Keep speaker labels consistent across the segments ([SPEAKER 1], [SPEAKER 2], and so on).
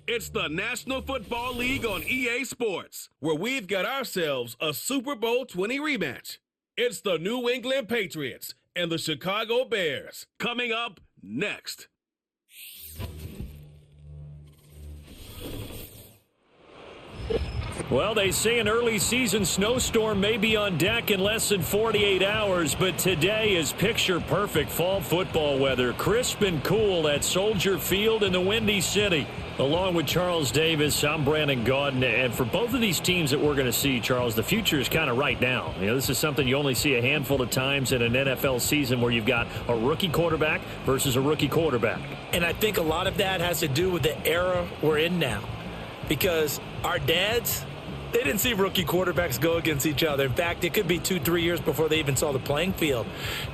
[SPEAKER 1] It's the National Football League on EA Sports, where we've got ourselves a Super Bowl 20 rematch. It's the New England Patriots and the Chicago Bears coming up next.
[SPEAKER 2] Well, they say an early season snowstorm may be on deck in less than 48 hours, but today is picture-perfect fall football weather. Crisp and cool at Soldier Field in the Windy City. Along with Charles Davis, I'm Brandon Gaudin, and for both of these teams that we're going to see, Charles, the future is kind of right now. You know, this is something you only see a handful of times in an NFL season where you've got a rookie quarterback versus a rookie quarterback.
[SPEAKER 3] And I think a lot of that has to do with the era we're in now, because our dads, they didn't see rookie quarterbacks go against each other. In fact, it could be 2-3 years before they even saw the playing field.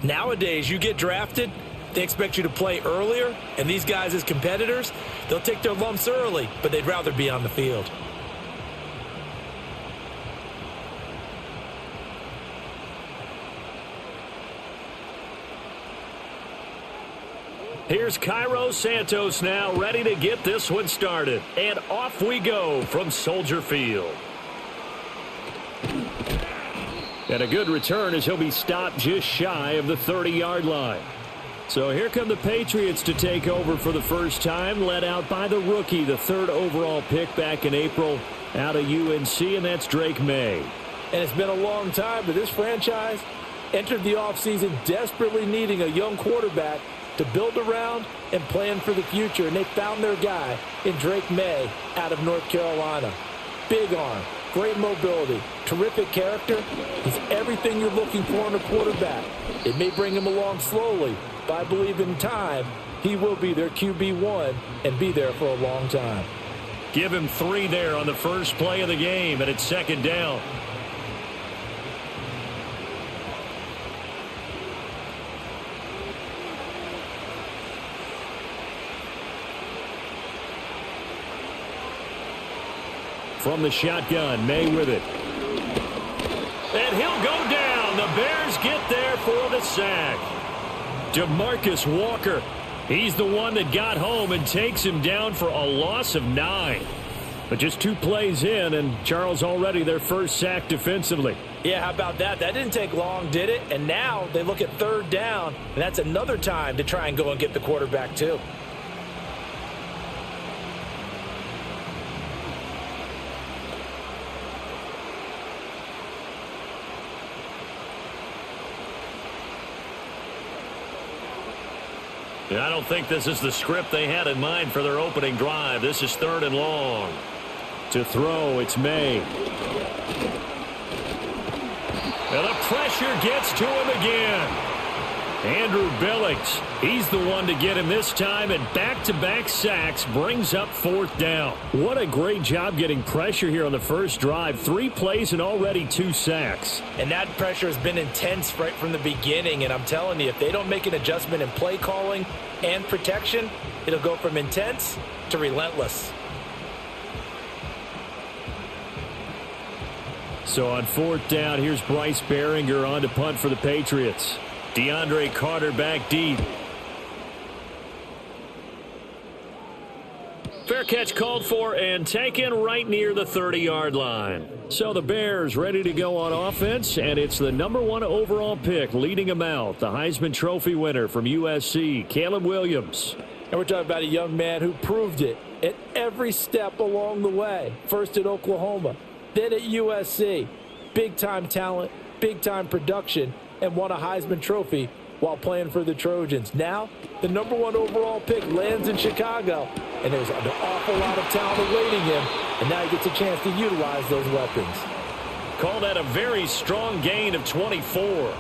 [SPEAKER 3] Nowadays, you get drafted, they expect you to play earlier, and these guys as competitors, they'll take their lumps early, but they'd rather be on the field.
[SPEAKER 2] Here's Cairo Santos now, ready to get this one started. And off we go from Soldier Field. And a good return as he'll be stopped just shy of the 30-yard line. So here come the Patriots to take over for the first time, led out by the rookie, the third overall pick back in April out of UNC, and that's Drake May.
[SPEAKER 3] And it's been a long time, but this franchise entered the offseason desperately needing a young quarterback to build around and plan for the future, and they found their guy in Drake May out of North Carolina. Big arm, great mobility, terrific character. He's everything you're looking for in a quarterback. It may bring him along slowly, but I believe in time he will be their QB1 and be there for a long time.
[SPEAKER 2] Give him 3 there on the first play of the game, and it's second down. From the shotgun, May with it. And he'll go down. The Bears get there for the sack. DeMarcus Walker, he's the one that got home and takes him down for a loss of 9. But just 2 plays in, and Charles already their first sack defensively.
[SPEAKER 3] Yeah, how about that? That didn't take long, did it? And now they look at third down, and that's another time to try and go and get the quarterback too.
[SPEAKER 2] I don't think this is the script they had in mind for their opening drive. This is 3rd and long. To throw, it's May. And the pressure gets to him again. Andrew Billings, he's the one to get him this time, and back-to-back sacks brings up 4th down. What a great job getting pressure here on the first drive. 3 plays and already 2 sacks.
[SPEAKER 3] And that pressure has been intense right from the beginning, and I'm telling you, if they don't make an adjustment in play calling and protection, it'll go from intense to relentless.
[SPEAKER 2] So on 4th down, here's Bryce Behringer on to punt for the Patriots. DeAndre Carter back deep. Fair catch called for and taken right near the 30-yard line. So the Bears ready to go on offense, and it's the number 1 overall pick leading them out, the Heisman Trophy winner from USC, Caleb Williams.
[SPEAKER 3] And we're talking about a young man who proved it at every step along the way. First at Oklahoma, then at USC. Big-time talent, big-time production, and won a Heisman Trophy while playing for the Trojans. Now, the number 1 overall pick lands in Chicago, and there's an awful lot of talent awaiting him, and now he gets a chance to utilize those weapons.
[SPEAKER 2] Call that a very strong gain of 24.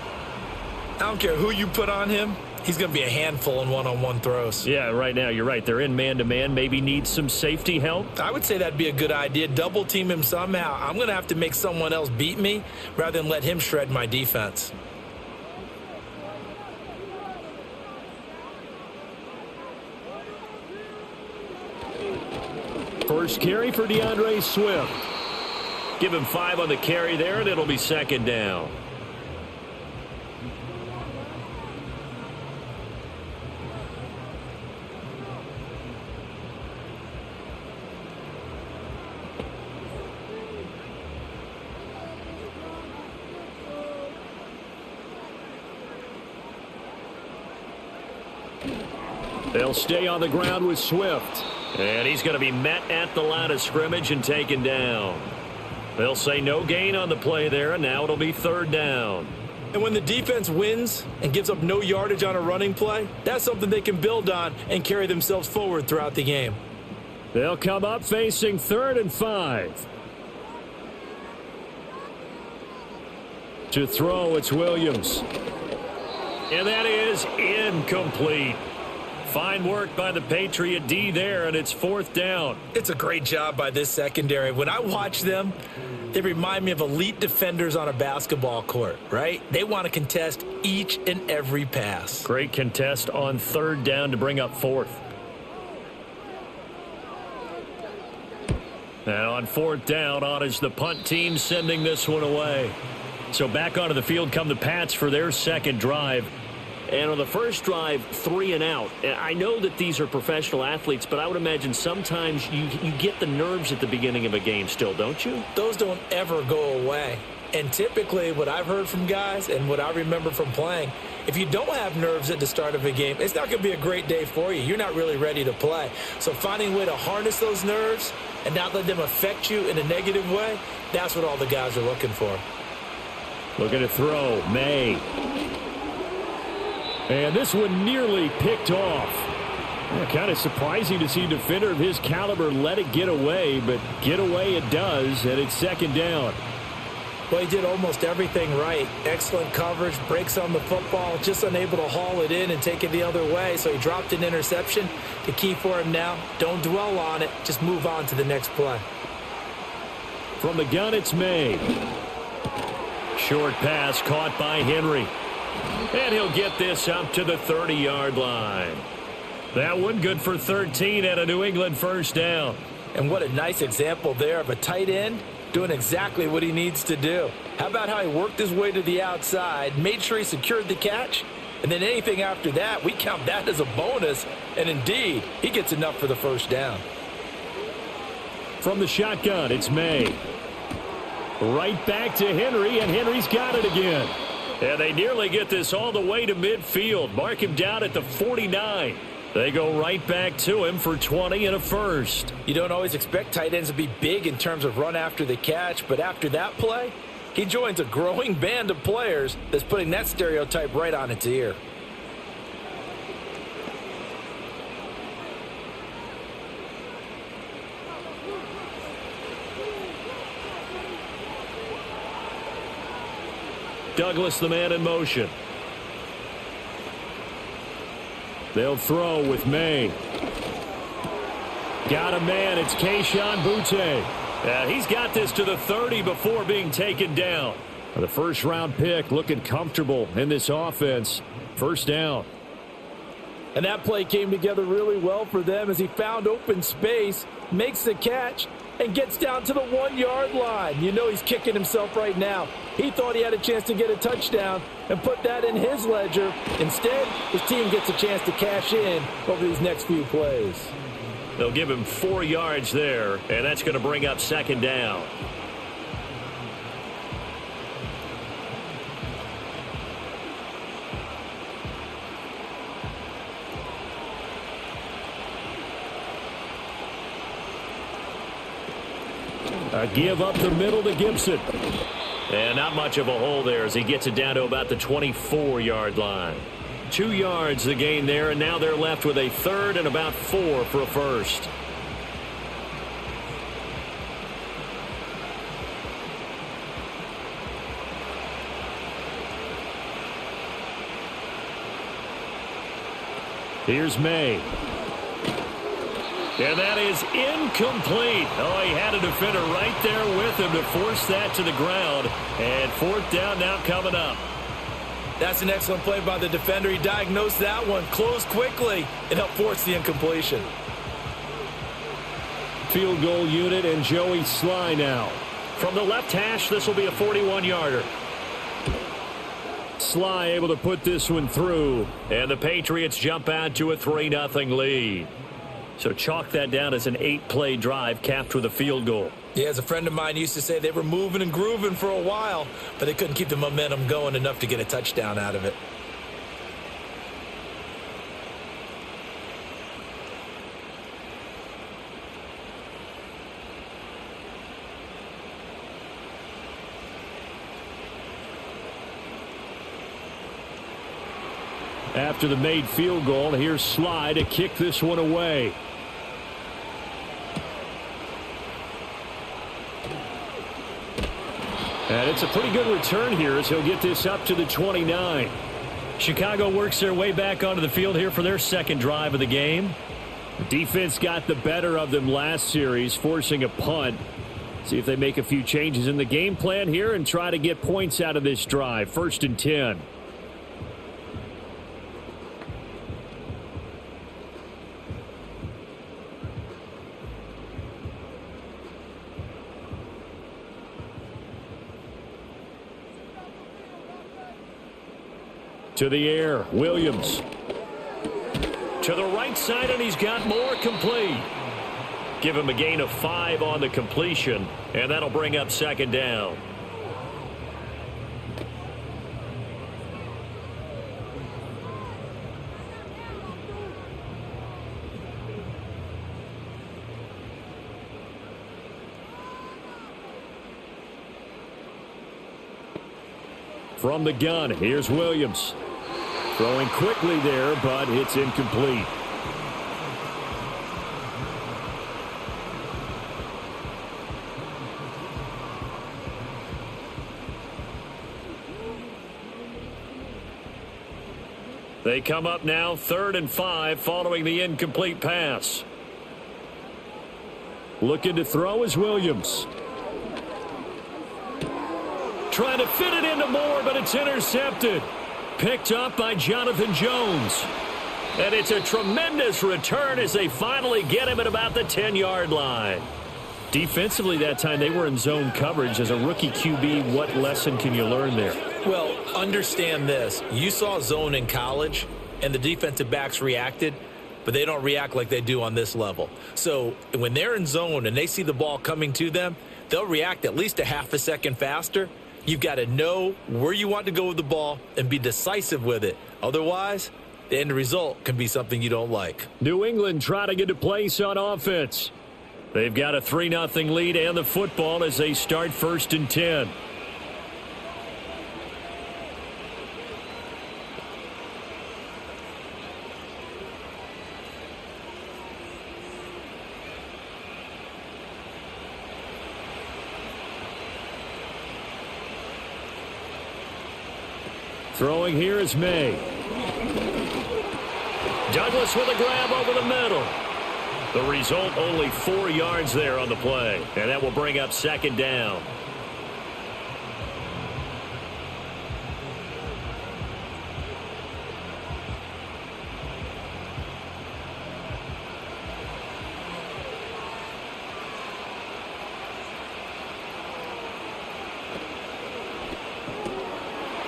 [SPEAKER 3] I don't care who you put on him. He's going to be a handful in one-on-one throws.
[SPEAKER 2] Yeah, right now, you're right. They're in man-to-man. Maybe need some safety help.
[SPEAKER 3] I would say that'd be a good idea. Double team him somehow. I'm going to have to make someone else beat me rather than let him shred my defense.
[SPEAKER 2] First carry for DeAndre Swift. Give him 5 on the carry there, and it'll be second down. They'll stay on the ground with Swift. And he's going to be met at the line of scrimmage and taken down. They'll say no gain on the play there, and now it'll be third down.
[SPEAKER 3] And when the defense wins and gives up no yardage on a running play, that's something they can build on and carry themselves forward throughout the game.
[SPEAKER 2] They'll come up facing 3rd and 5. To throw, it's Williams. And that is incomplete. Fine work by the Patriot D there, and it's 4th down.
[SPEAKER 3] It's a great job by this secondary. When I watch them, they remind me of elite defenders on a basketball court, right? They want to contest each and every pass.
[SPEAKER 2] Great contest on 3rd down to bring up 4th. Now on 4th down, on is the punt team sending this one away. So back onto the field come the Pats for their second drive.
[SPEAKER 4] And on the first drive, 3 and out. I know that these are professional athletes, but I would imagine sometimes you get the nerves at the beginning of a game still, don't you?
[SPEAKER 3] Those don't ever go away. And typically what I've heard from guys and what I remember from playing, if you don't have nerves at the start of a game, it's not going to be a great day for you. You're not really ready to play. So finding a way to harness those nerves and not let them affect you in a negative way, that's what all the guys are looking for.
[SPEAKER 2] Looking to throw, May. And this one nearly picked off. Kind of surprising to see a defender of his caliber let it get away, but get away it does, and it's 2nd down.
[SPEAKER 3] Well, he did almost everything right. Excellent coverage, breaks on the football, just unable to haul it in and take it the other way, so he dropped an interception. The key for him now, don't dwell on it, just move on to the next play.
[SPEAKER 2] From the gun, it's May. Short pass caught by Henry. And he'll get this up to the 30-yard line. That one good for 13 at a New England 1st down.
[SPEAKER 3] And what a nice example there of a tight end doing exactly what he needs to do. How about how he worked his way to the outside, made sure he secured the catch, and then anything after that, we count that as a bonus. And indeed, he gets enough for the 1st down.
[SPEAKER 2] From the shotgun, it's May. Right back to Henry, and Henry's got it again. And they nearly get this all the way to midfield. Mark him down at the 49. They go right back to him for 20 and a 1st.
[SPEAKER 3] You don't always expect tight ends to be big in terms of run after the catch, but after that play, he joins a growing band of players that's putting that stereotype right on its ear.
[SPEAKER 2] Douglas, the man in motion. They'll throw with May. Got a man. It's Kayshon Boutte. He's got this to the 30 before being taken down. The 1st-round pick looking comfortable in this offense. 1st down.
[SPEAKER 3] And that play came together really well for them as he found open space, makes the catch, and gets down to the 1-yard line. You know he's kicking himself right now. He thought he had a chance to get a touchdown and put that in his ledger. Instead, his team gets a chance to cash in over these next few plays.
[SPEAKER 2] They'll give him 4 yards there, and that's going to bring up 2nd down. A give up the middle to Gibson. And not much of a hole there as he gets it down to about the 24-yard line. 2 yards the gain there, and now they're left with a 3rd and about 4 for a 1st. Here's May. And that is incomplete. Oh, he had a defender right there with him to force that to the ground. And 4th down now coming up.
[SPEAKER 3] That's an excellent play by the defender. He diagnosed that one, closed quickly, and helped force the incompletion.
[SPEAKER 2] Field goal unit and Joey Sly now.
[SPEAKER 4] From the left hash, this will be a 41-yarder.
[SPEAKER 2] Sly able to put this one through. And the Patriots jump out to a 3-0 lead. So chalk that down as an 8-play drive capped with a field goal.
[SPEAKER 3] Yeah, as a friend of mine used to say, they were moving and grooving for a while, but they couldn't keep the momentum going enough to get a touchdown out of it.
[SPEAKER 2] After the made field goal, here's Sly to kick this one away. And it's a pretty good return here as he'll get this up to the 29. Chicago works their way back onto the field here for their second drive of the game. The defense got the better of them last series, forcing a punt. See if they make a few changes in the game plan here and try to get points out of this drive. 1st and 10. To the air, Williams. To the right side, and he's got more, complete. Give him a gain of 5 on the completion, and that'll bring up 2nd down. From the gun, here's Williams. Throwing quickly there, but it's incomplete. They come up now 3rd and 5 following the incomplete pass. Looking to throw is Williams. Trying to fit it into Moore, but it's intercepted. Picked up by Jonathan Jones. And it's a tremendous return as they finally get him at about the 10-yard line. Defensively that time, they were in zone coverage. As a rookie QB, what lesson can you learn there?
[SPEAKER 3] Well, understand this. You saw zone in college, and the defensive backs reacted, but they don't react like they do on this level. So when they're in zone and they see the ball coming to them, they'll react at least a half a second faster. You've got to know where you want to go with the ball and be decisive with it. Otherwise, the end result can be something you don't like.
[SPEAKER 2] New England trying to get a place on offense. They've got a 3-0 lead and the football as they start 1st and 10. Throwing here is May. Douglas with a grab over the middle. The result, only 4 yards there on the play. And that will bring up 2nd down.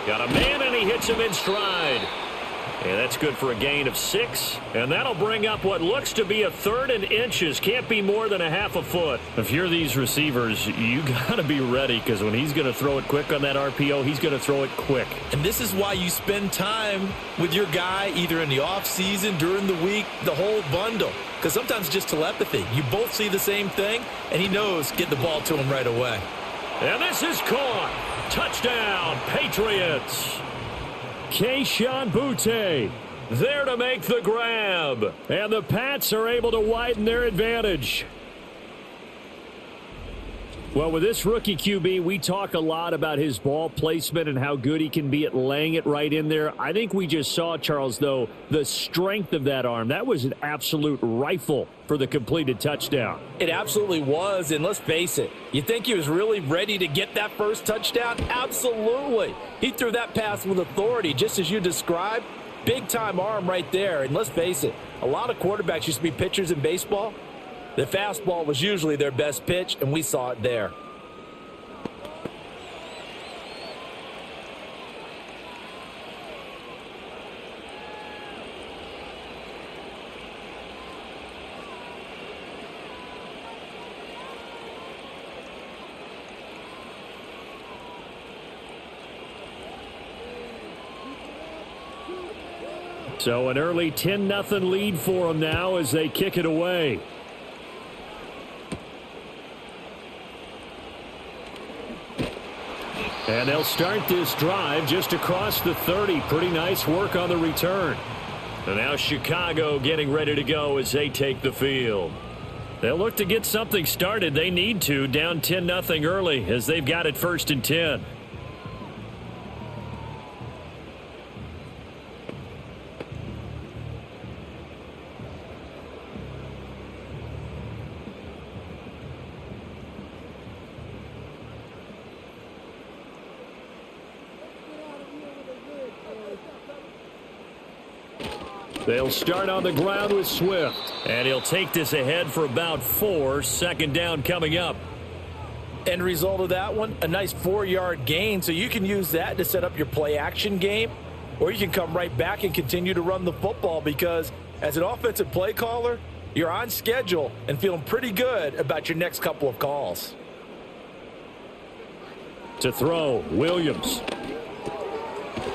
[SPEAKER 2] Got a man, and he hits him in stride. And that's good for a gain of 6. And that'll bring up what looks to be a 3rd and inches. Can't be more than a half a foot. If you're these receivers, you got to be ready, because when he's going to throw it quick on that RPO, he's going to throw it quick.
[SPEAKER 3] And this is why you spend time with your guy either in the offseason, during the week, the whole bundle. Because sometimes it's just telepathy. You both see the same thing, and he knows get the ball to him right away.
[SPEAKER 2] And this is caught. Touchdown, Patriots. Keyshawn Butte there to make the grab. And the Pats are able to widen their advantage. Well, with this rookie QB, we talk a lot about his ball placement and how good he can be at laying it right in there. I think we just saw, Charles, though, the strength of that arm. That was an absolute rifle for the completed touchdown.
[SPEAKER 3] It absolutely was, and let's face it, you think he was really ready to get that first touchdown? Absolutely. He threw that pass with authority, just as you described. Big-time arm right there, and let's face it, a lot of quarterbacks used to be pitchers in baseball. The fastball was usually their best pitch, and we saw it there.
[SPEAKER 2] So an early 10-0 lead for them now as they kick it away. And they'll start this drive just across the 30. Pretty nice work on the return. And now Chicago getting ready to go as they take the field. They'll look to get something started. They need to, down 10-0 early as they've got it 1st and 10. They'll start on the ground with Swift. And he'll take this ahead for about 4. 2nd down coming up.
[SPEAKER 3] End result of that one, a nice 4-yard gain. So you can use that to set up your play-action game. Or you can come right back and continue to run the football because as an offensive play caller, you're on schedule and feeling pretty good about your next couple of calls.
[SPEAKER 2] To throw, Williams.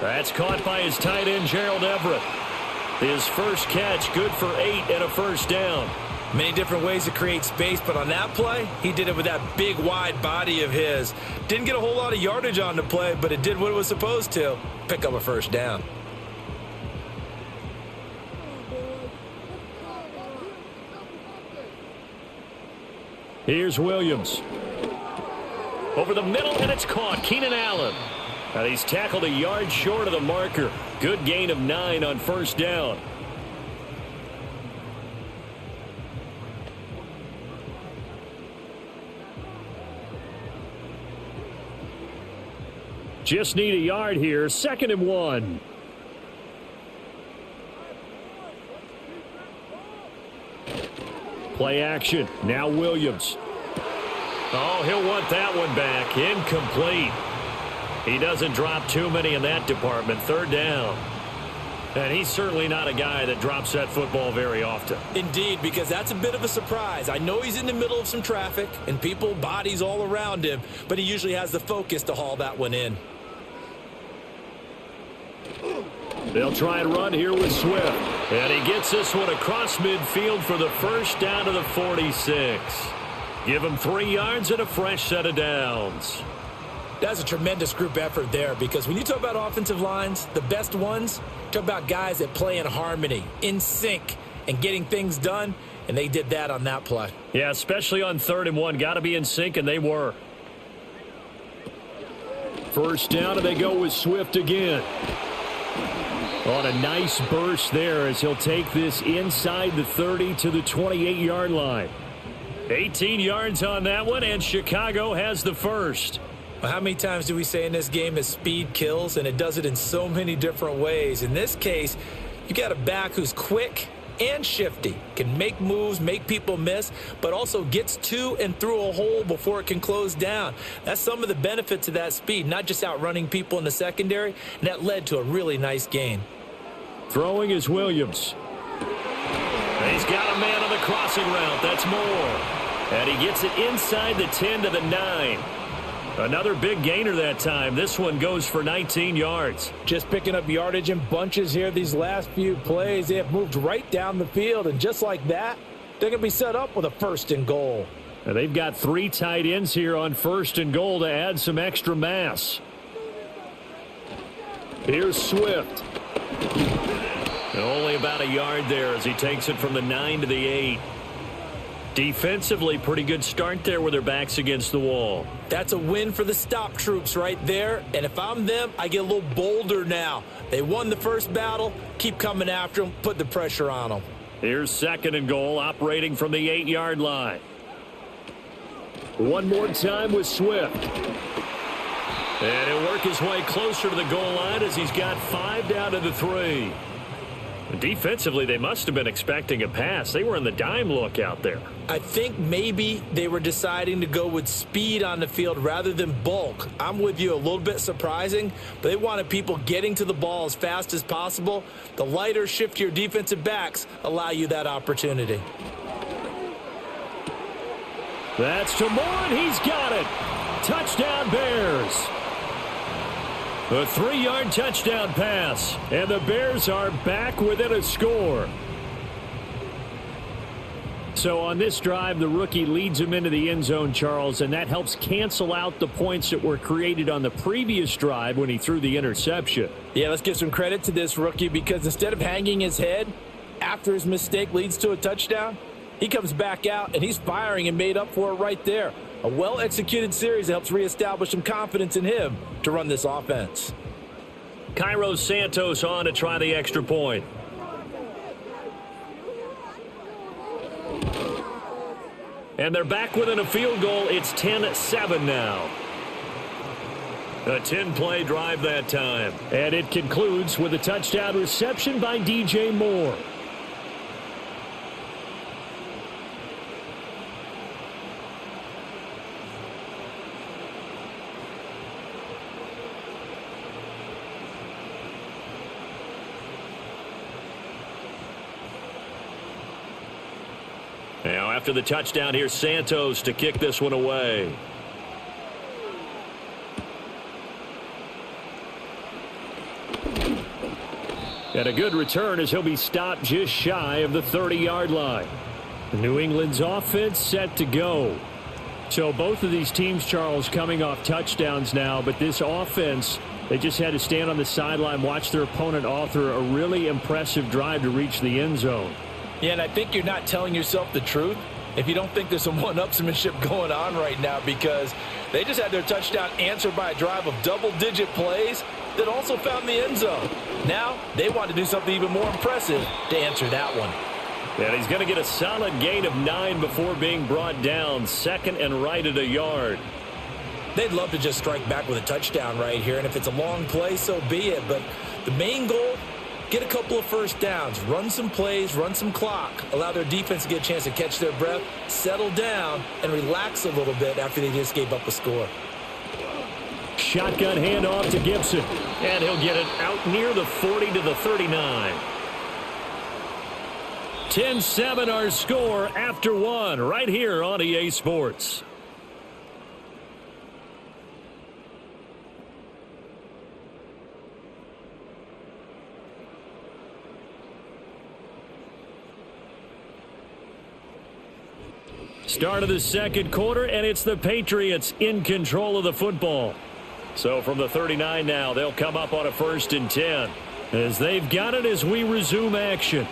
[SPEAKER 2] That's caught by his tight end, Gerald Everett. His first catch, good for 8 and a 1st down.
[SPEAKER 3] Many different ways to create space, but on that play, he did it with that big, wide body of his. Didn't get a whole lot of yardage on the play, but it did what it was supposed to, pick up a 1st down.
[SPEAKER 2] Here's Williams. Over the middle, and it's caught. Keenan Allen. And he's tackled a yard short of the marker. Good gain of 9 on 1st down. Just need a yard here. 2nd and 1. Play action. Now Williams. Oh, he'll want that one back. Incomplete. He doesn't drop too many in that department. 3rd down. And he's certainly not a guy that drops that football very often.
[SPEAKER 3] Indeed, because that's a bit of a surprise. I know he's in the middle of some traffic and people, bodies all around him, but he usually has the focus to haul that one in.
[SPEAKER 2] They'll try and run here with Swift. And he gets this one across midfield for the 1st down to the 46. Give him 3 yards and a fresh set of downs.
[SPEAKER 3] That's a tremendous group effort there because when you talk about offensive lines, the best ones, talk about guys that play in harmony, in sync, and getting things done, and they did that on that play.
[SPEAKER 2] Yeah, especially on 3rd and 1. Got to be in sync, and they were. 1st down, and they go with Swift again. On a nice burst there as he'll take this inside the 30 to the 28-yard line. 18 yards on that one, and Chicago has the 1st.
[SPEAKER 3] Well, how many times do we say in this game is speed kills, and it does it in so many different ways. In this case, you got a back who's quick and shifty, can make moves, make people miss, but also gets to and through a hole before it can close down. That's some of the benefits of that speed, not just outrunning people in the secondary, and that led to a really nice gain.
[SPEAKER 2] Throwing is Williams. He's got a man on the crossing route. That's Moore. And he gets it inside the 10 to the 9. Another big gainer that time. This one goes for 19 yards.
[SPEAKER 3] Just picking up yardage in bunches here these last few plays. They have moved right down the field, and just like that, they're going to be set up with a 1st and goal.
[SPEAKER 2] And they've got 3 tight ends here on 1st and goal to add some extra mass. Here's Swift. And only about a yard there as he takes it from the 9 to the 8. Defensively, pretty good start there with their backs against the wall.
[SPEAKER 3] That's a win for the stop troops right there. And if I'm them, I get a little bolder now. They won the first battle. Keep coming after them. Put the pressure on them.
[SPEAKER 2] Here's 2nd and goal, operating from the 8-yard line. One more time with Swift. And he'll work his way closer to the goal line as he's got 5 down to the 3. Defensively, they must have been expecting a pass. They were in the dime look out there.
[SPEAKER 3] I think maybe they were deciding to go with speed on the field rather than bulk. I'm with you, a little bit surprising, but they wanted people getting to the ball as fast as possible. The lighter, shiftier defensive backs allow you that opportunity.
[SPEAKER 2] That's to Moore, and he's got it. Touchdown, Bears. A 3-yard touchdown pass, and the Bears are back within a score. So on this drive, the rookie leads him into the end zone, Charles, and that helps cancel out the points that were created on the previous drive when he threw the interception.
[SPEAKER 3] Yeah, let's give some credit to this rookie because instead of hanging his head after his mistake leads to a touchdown, he comes back out and he's firing and made up for it right there. A well-executed series that helps reestablish some confidence in him to run this offense.
[SPEAKER 2] Cairo Santos on to try the extra point. And they're back within a field goal. It's 10-7 now. A 10-play drive that time. And it concludes with a touchdown reception by DJ Moore. Now, after the touchdown, here's Santos to kick this one away. And a good return as he'll be stopped just shy of the 30-yard line. New England's offense set to go. So both of these teams, Charles, coming off touchdowns now, but this offense, they just had to stand on the sideline, watch their opponent author a really impressive drive to reach the end zone.
[SPEAKER 3] Yeah, and I think you're not telling yourself the truth if you don't think there's some one-upsmanship going on right now because they just had their touchdown answered by a drive of double-digit plays that also found the end zone. Now, they want to do something even more impressive to answer that one.
[SPEAKER 2] And he's going to get a solid gain of 9 before being brought down, second and right at a yard.
[SPEAKER 3] They'd love to just strike back with a touchdown right here, and if it's a long play, so be it. But the main goal, get a couple of first downs, run some plays, run some clock, allow their defense to get a chance to catch their breath, settle down, and relax a little bit after they just gave up a score.
[SPEAKER 2] Shotgun handoff to Gibson, and he'll get it out near the 40 to the 39. 10-7 our score after one right here on EA Sports. Start of the second quarter, and it's the Patriots in control of the football. So from the 39 now, they'll come up on a 1st and 10 as they've got it as we resume action.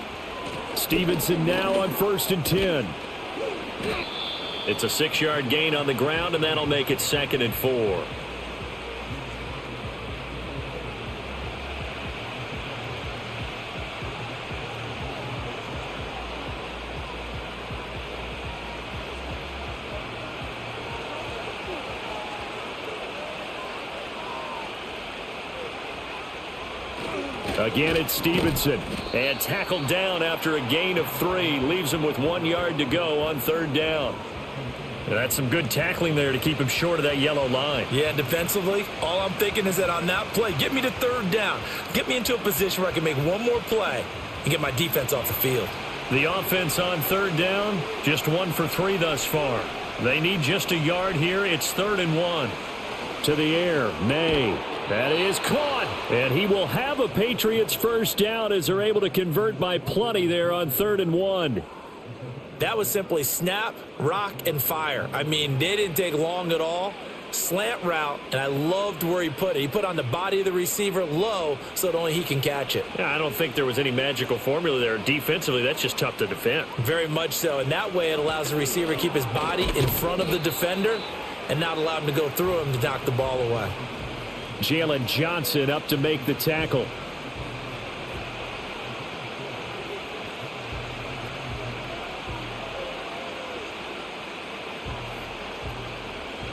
[SPEAKER 2] Stevenson now on 1st and 10. It's a 6-yard gain on the ground, and that'll make it 2nd and 4. Again, it's Stevenson, and tackled down after a gain of 3. Leaves him with 1 yard to go on 3rd down. And that's some good tackling there to keep him short of that yellow line.
[SPEAKER 3] Yeah, defensively, all I'm thinking is that on that play, get me to 3rd down. Get me into a position where I can make one more play and get my defense off the field.
[SPEAKER 2] The offense on 3rd down, just 1 for 3 thus far. They need just a yard here. It's 3rd and 1. To the air, May. That is caught, and he will have a Patriots first down as they're able to convert by plenty there on 3rd and 1.
[SPEAKER 3] That was simply snap, rock, and fire. I mean, they didn't take long at all. Slant route, and I loved where he put it. He put on the body of the receiver low so that only he can catch it.
[SPEAKER 2] Yeah, I don't think there was any magical formula there. Defensively, that's just tough to defend.
[SPEAKER 3] Very much so, and that way it allows the receiver to keep his body in front of the defender and not allow him to go through him to knock the ball away.
[SPEAKER 2] Jalen Johnson up to make the tackle.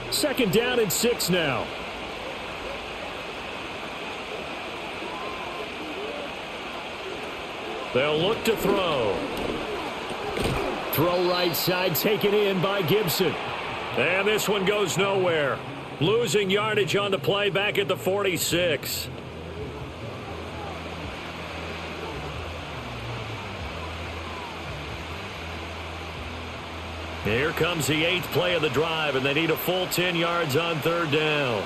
[SPEAKER 2] Second down and 6 now. They'll look to throw. Throw right side, taken in by Gibson. And this one goes nowhere. Losing yardage on the play back at the 46. Here comes the 8th play of the drive, and they need a full 10 yards on 3rd down.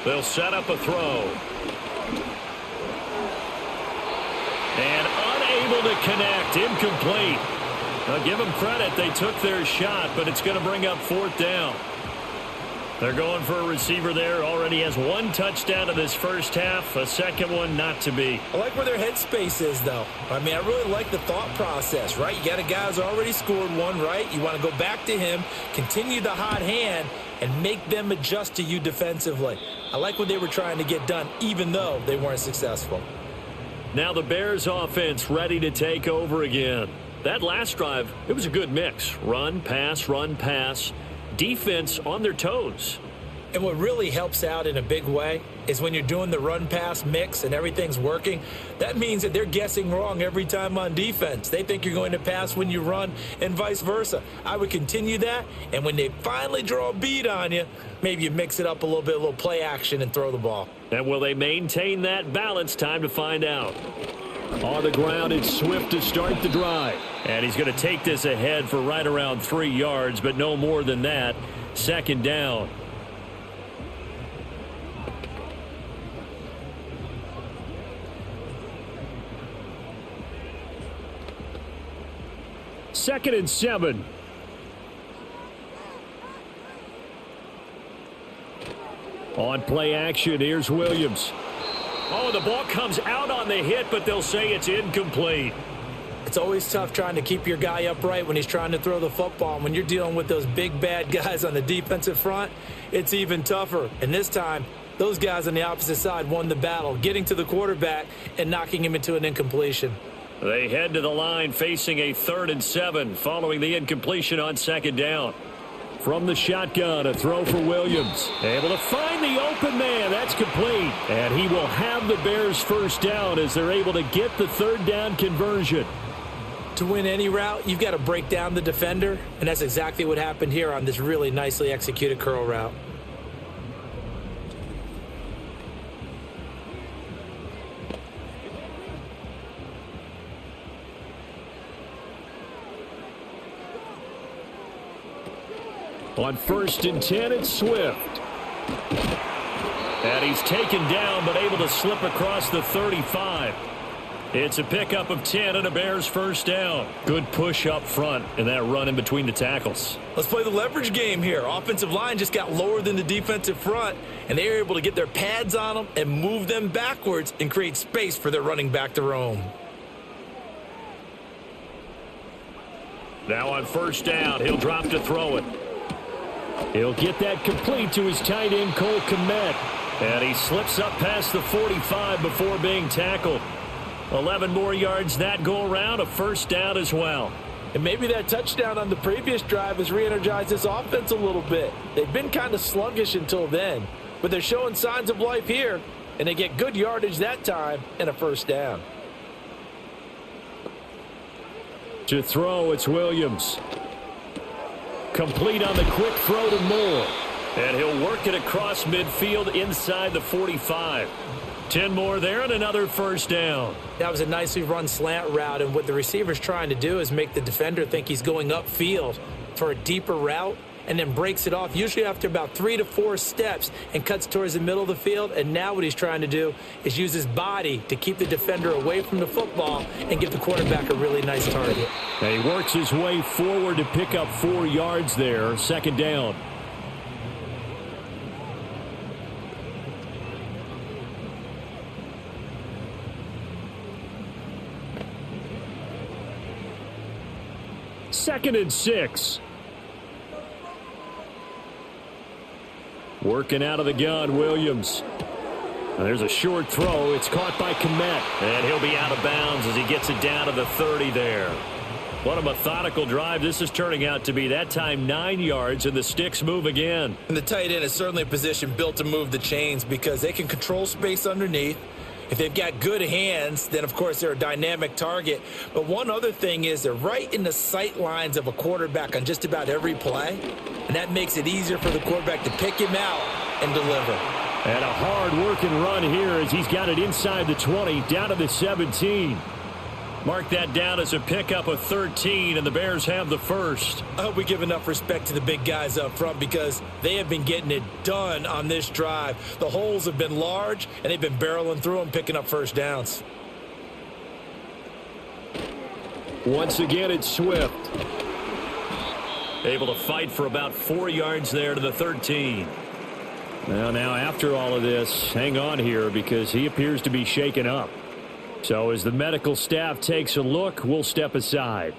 [SPEAKER 2] They'll set up a throw. And unable to connect. Incomplete. Now give them credit. They took their shot, but it's going to bring up 4th down. They're going for a receiver there. Already has 1 touchdown in this first half. A second one not to be.
[SPEAKER 3] I like where their headspace is, though. I mean, I really like the thought process, right? You got a guy who's already scored 1, right? You want to go back to him, continue the hot hand, and make them adjust to you defensively. I like what they were trying to get done, even though they weren't successful.
[SPEAKER 2] Now the Bears offense ready to take over again. That last drive, it was a good mix. Run, pass. Defense on their toes.
[SPEAKER 3] And what really helps out in a big way is when you're doing the run-pass mix and everything's working, that means that they're guessing wrong every time on defense. They think you're going to pass when you run and vice versa. I would continue that, and when they finally draw a bead on you, maybe you mix it up a little play action and throw the ball.
[SPEAKER 2] And will they maintain that balance? Time to find out. On the ground, it's Swift to start the drive. And he's going to take this ahead for right around 3 yards, but no more than that. 2nd down. Second and 7. On play action, here's Williams. Oh, the ball comes out on the hit, but they'll say it's incomplete.
[SPEAKER 3] It's always tough trying to keep your guy upright when he's trying to throw the football. And when you're dealing with those big, bad guys on the defensive front, it's even tougher. And this time, those guys on the opposite side won the battle, getting to the quarterback and knocking him into an incompletion.
[SPEAKER 2] They head to the line facing a 3rd and 7 following the incompletion on 2nd down. From the shotgun, a throw for Williams. Able to find the open man. That's complete. And he will have the Bears' 1st down as they're able to get the 3rd down conversion.
[SPEAKER 3] To win any route, you've got to break down the defender, and that's exactly what happened here on this really nicely executed curl route.
[SPEAKER 2] On 1st and 10, it's Swift. And he's taken down, but able to slip across the 35. It's a pickup of 10 and a Bears 1st down. Good push up front and that run in between the tackles.
[SPEAKER 3] Let's play the leverage game here. Offensive line just got lower than the defensive front, and they were able to get their pads on them and move them backwards and create space for their running back to roam.
[SPEAKER 2] Now on 1st down, he'll drop to throw it. He'll get that complete to his tight end, Cole Kmet. And he slips up past the 45 before being tackled. 11 more yards that go around, a 1st down as well.
[SPEAKER 3] And maybe that touchdown on the previous drive has re-energized this offense a little bit. They've been kind of sluggish until then, but they're showing signs of life here, and they get good yardage that time and a 1st down.
[SPEAKER 2] To throw, it's Williams. Complete on the quick throw to Moore. And he'll work it across midfield inside the 45. 10 more there and another 1st down.
[SPEAKER 3] That was a nicely run slant route, and what the receiver's trying to do is make the defender think he's going upfield for a deeper route and then breaks it off, usually after about 3 to 4 steps, and cuts towards the middle of the field. And now what he's trying to do is use his body to keep the defender away from the football and give the quarterback a really nice target.
[SPEAKER 2] And he works his way forward to pick up 4 yards there, 2nd down. Second and 6. Working out of the gun, Williams. And there's a short throw. It's caught by Kmet. And he'll be out of bounds as he gets it down to the 30 there. What a methodical drive this is turning out to be. That time 9 yards, and the sticks move again.
[SPEAKER 3] And the tight end is certainly a position built to move the chains because they can control space underneath. If they've got good hands, then, of course, they're a dynamic target. But one other thing is they're right in the sight lines of a quarterback on just about every play. And that makes it easier for the quarterback to pick him out and deliver.
[SPEAKER 2] And a hard-working run here as he's got it inside the 20, down to the 17. Mark that down as a pickup of 13, and the Bears have the 1st.
[SPEAKER 3] I hope we give enough respect to the big guys up front because they have been getting it done on this drive. The holes have been large, and they've been barreling through them, picking up 1st downs.
[SPEAKER 2] Once again, it's Swift.
[SPEAKER 4] Able to fight for about 4 yards there to the 13.
[SPEAKER 2] Well, now after all of this, hang on here because he appears to be shaken up. So as the medical staff takes a look, we'll step aside.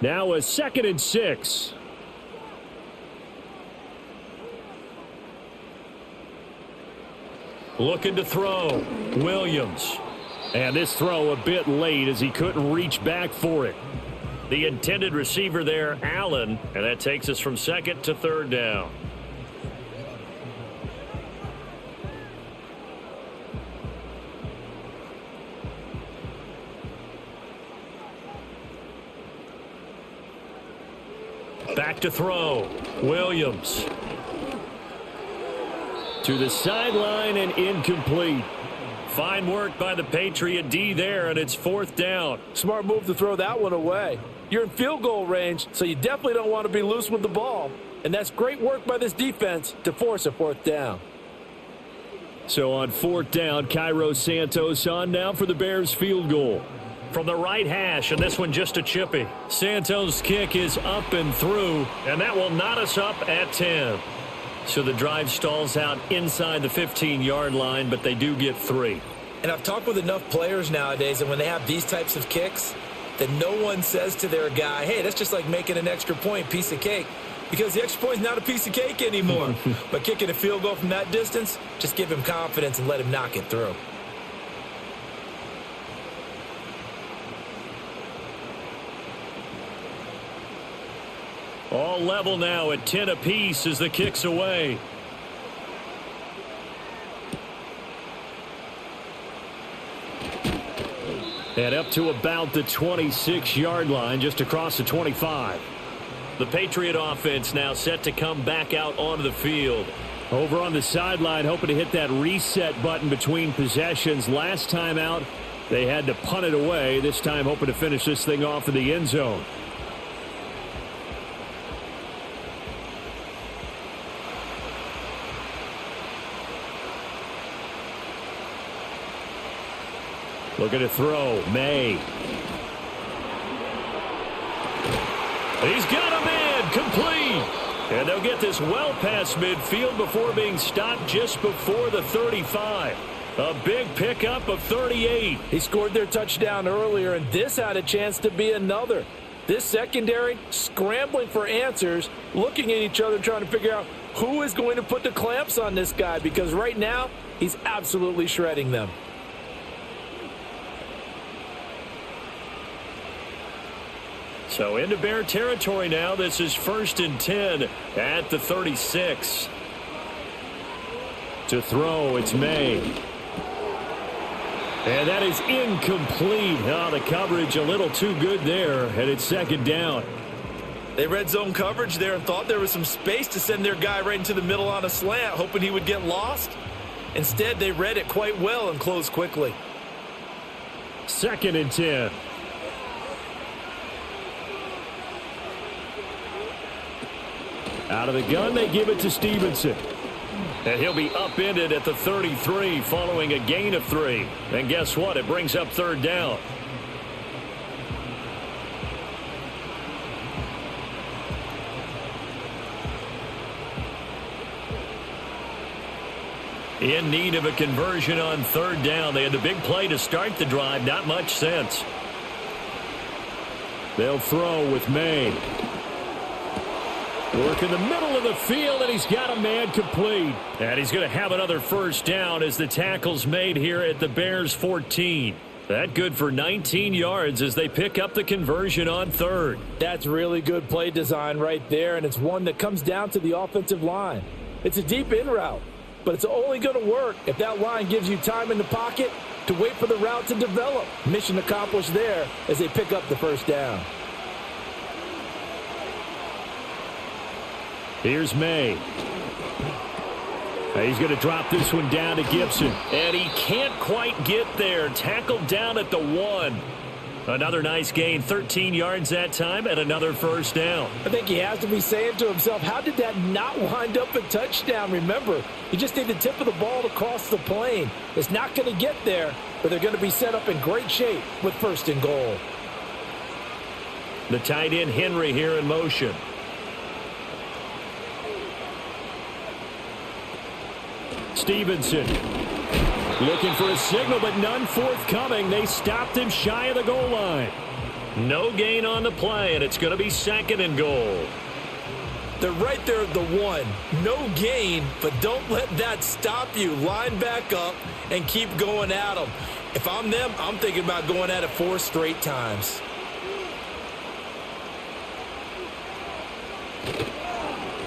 [SPEAKER 2] Now a 2nd and 6.
[SPEAKER 4] Looking to throw.
[SPEAKER 2] Williams. And this throw a bit late as he couldn't reach back for it.
[SPEAKER 4] The intended receiver there, Allen, and that takes us from 2nd to 3rd down. Back to throw. Williams.
[SPEAKER 2] To the sideline and incomplete.
[SPEAKER 4] Fine work by the Patriot D there, and it's 4th down.
[SPEAKER 3] Smart move to throw that one away. You're in field goal range, so you definitely don't want to be loose with the ball. And that's great work by this defense to force a 4th down.
[SPEAKER 2] So on 4th down, Cairo Santos on now for the Bears field goal.
[SPEAKER 4] From the right hash, and this one just a chippy.
[SPEAKER 2] Santos' kick is up and through,
[SPEAKER 4] and that will knot us up at 10.
[SPEAKER 2] So the drive stalls out inside the 15-yard line, but they do get 3.
[SPEAKER 5] And I've talked with enough players nowadays, and when they have these types of kicks, that no one says to their guy, hey, that's just like making an extra point, piece of cake, because the extra point is not a piece of cake anymore. But kicking a field goal from that distance, just give him confidence and let him knock it through.
[SPEAKER 4] All level now at 10 apiece as the kick's away.
[SPEAKER 2] And up to about the 26-yard line, just across the 25.
[SPEAKER 4] The Patriot offense now set to come back out onto the field.
[SPEAKER 2] Over on the sideline, hoping to hit that reset button between possessions. Last time out, they had to punt it away. This time, hoping to finish this thing off in the end zone. Looking to throw. May.
[SPEAKER 4] He's got him in. Complete. And they'll get this well past midfield before being stopped just before the 35. A big pickup of 38.
[SPEAKER 3] He scored their touchdown earlier, and this had a chance to be another. This secondary scrambling for answers, looking at each other, trying to figure out who is going to put the clamps on this guy, because right now he's absolutely shredding them.
[SPEAKER 4] So into Bear territory now. This is 1st and 10 at the 36.
[SPEAKER 2] To throw, it's May. And that is incomplete. Oh, the coverage a little too good there, and it's 2nd down.
[SPEAKER 5] They red zone coverage there and thought there was some space to send their guy right into the middle on a slant, hoping he would get lost. Instead, they read it quite well and closed quickly.
[SPEAKER 2] 2nd and 10. Out of the gun, they give it to Stevenson.
[SPEAKER 4] And he'll be upended at the 33 following a gain of 3. And guess what? It brings up 3rd down. In need of a conversion on 3rd down. They had the big play to start the drive. Not much sense.
[SPEAKER 2] They'll throw with May. Work in the middle of the field, and he's got a man complete.
[SPEAKER 4] And he's going to have another 1st down as the tackle's made here at the Bears 14. That good for 19 yards as they pick up the conversion on 3rd.
[SPEAKER 3] That's really good play design right there, and it's one that comes down to the offensive line. It's a deep in route, but it's only going to work if that line gives you time in the pocket to wait for the route to develop. Mission accomplished there as they pick up the 1st down.
[SPEAKER 2] Here's May. He's going to drop this one down to Gibson. And he can't quite get there. Tackled down at the 1. Another nice gain, 13 yards that time, and another first down.
[SPEAKER 3] I think he has to be saying to himself, how did that not wind up a touchdown? Remember, you just need the tip of the ball to cross the plane. It's not going to get there, but they're going to be set up in great shape with 1st and goal.
[SPEAKER 2] The tight end, Henry, here in motion. Stevenson looking for a signal, but none forthcoming. They stopped him shy of the goal line. No gain on the play, and it's going to be 2nd and goal.
[SPEAKER 5] They're right there at the 1. No gain, but don't let that stop you. Line back up and keep going at them. If I'm them, I'm thinking about going at it 4 straight times.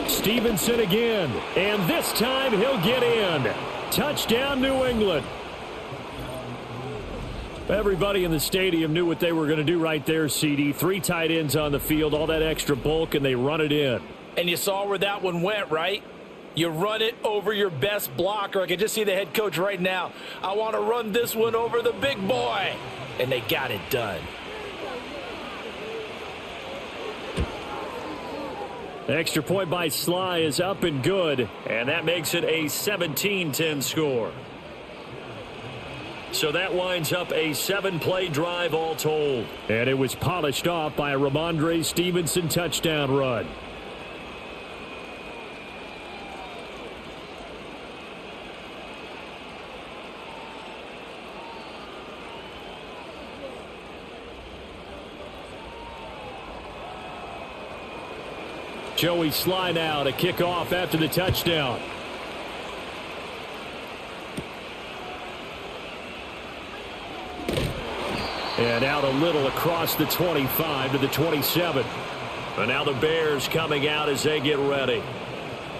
[SPEAKER 2] Stevenson again, and this time he'll get in. Touchdown, New England. Everybody in the stadium knew what they were going to do right there, CD. 3 tight ends on the field, all that extra bulk, and they run it in.
[SPEAKER 3] And you saw where that one went, right? You run it over your best blocker. I can just see the head coach right now. I want to run this one over the big boy. And they got it done.
[SPEAKER 2] Extra point by Sly is up and good, and that makes it a 17-10 score. So that winds up a 7-play drive all told. And it was polished off by a Ramondre Stevenson touchdown run. Joey Sly now to kick off after the touchdown. And out a little across the 25 to the 27. And now the Bears coming out as they get ready.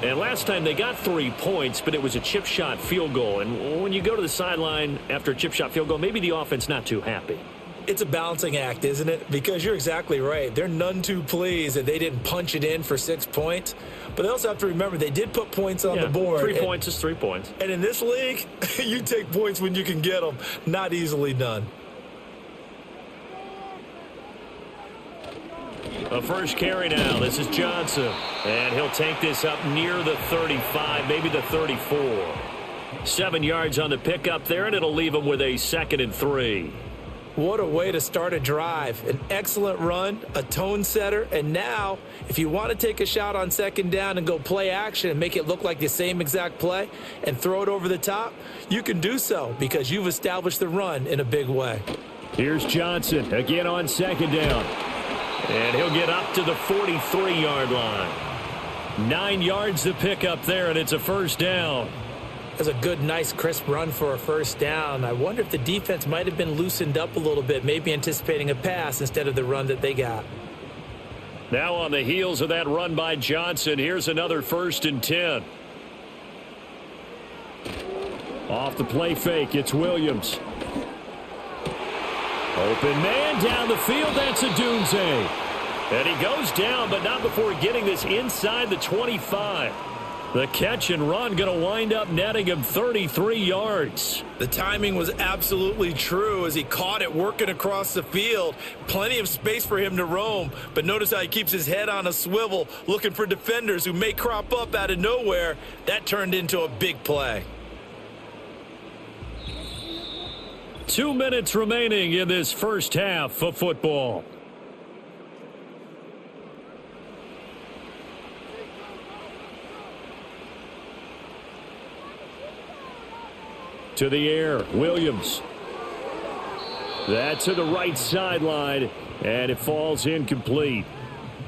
[SPEAKER 2] And last time they got 3 points, but it was a chip shot field goal. And when you go to the sideline after a chip shot field goal, maybe the offense not too happy.
[SPEAKER 5] It's a balancing act, isn't it? Because you're exactly right. They're none too pleased that they didn't punch it in for 6 points. But they also have to remember they did put points on the board.
[SPEAKER 2] 3 points is 3 points.
[SPEAKER 5] And in this league, you take points when you can get them. Not easily done.
[SPEAKER 2] A first carry now. This is Johnson. And he'll take this up near the 35, maybe the 34. 7 yards on the pickup there, and it'll leave him with a 2nd and 3.
[SPEAKER 5] What a way to start a drive. An excellent run, a tone setter, and now if you want to take a shot on 2nd down and go play action and make it look like the same exact play and throw it over the top, you can do so because you've established the run in a big way.
[SPEAKER 2] Here's Johnson again on 2nd down. And he'll get up to the 43-yard line. 9 yards to pick up there, and it's a first down.
[SPEAKER 5] That's a good, nice, crisp run for a first down. I wonder if the defense might have been loosened up a little bit, maybe anticipating a pass instead of the run that they got.
[SPEAKER 2] Now on the heels of that run by Johnson, here's another 1st and 10. Off the play fake, it's Williams. Open man down the field, that's a Dunze. And he goes down, but not before getting this inside the 25. The catch and run going to wind up netting him 33 yards.
[SPEAKER 5] The timing was absolutely true as he caught it working across the field. Plenty of space for him to roam, but notice how he keeps his head on a swivel looking for defenders who may crop up out of nowhere. That turned into a big play.
[SPEAKER 2] 2 minutes remaining in this first half of football. To the air, Williams. That's to the right sideline, and it falls incomplete.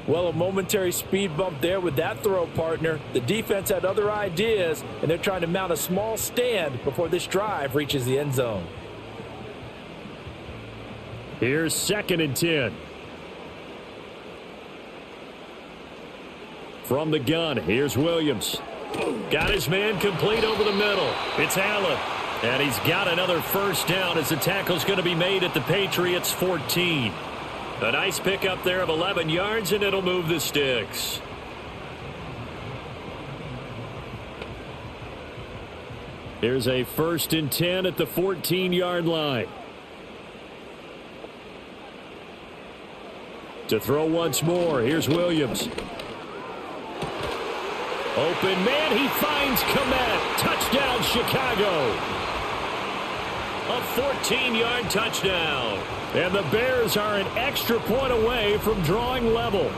[SPEAKER 3] Well, a momentary speed bump there with that throw, partner. The defense had other ideas, and they're trying to mount a small stand before this drive reaches the end zone.
[SPEAKER 2] Here's 2nd and 10. From the gun, here's Williams. Got his man complete over the middle. It's Allen. And he's got another first down as the tackle's going to be made at the Patriots 14. A nice pickup there of 11 yards, and it'll move the sticks. Here's a 1st and 10 at the 14-yard line. To throw once more, here's Williams. Open man, he finds Komet. Touchdown, Chicago. A 14-yard touchdown. And the Bears are an extra point away from drawing level.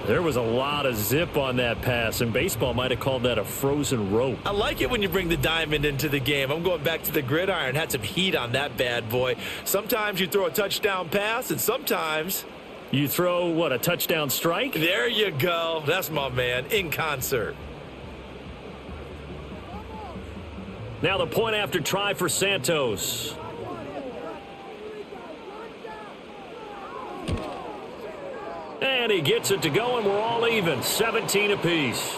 [SPEAKER 2] There was a lot of zip on that pass, and baseball might have called that a frozen rope.
[SPEAKER 5] I like it when you bring the diamond into the game. I'm going back to the gridiron. Had some heat on that bad boy. Sometimes you throw a touchdown pass, and sometimes
[SPEAKER 2] you throw, what, a touchdown strike?
[SPEAKER 5] There you go. That's my man, in concert.
[SPEAKER 2] Now the point after try for Santos. And he gets it to go, and we're all even, 17 apiece.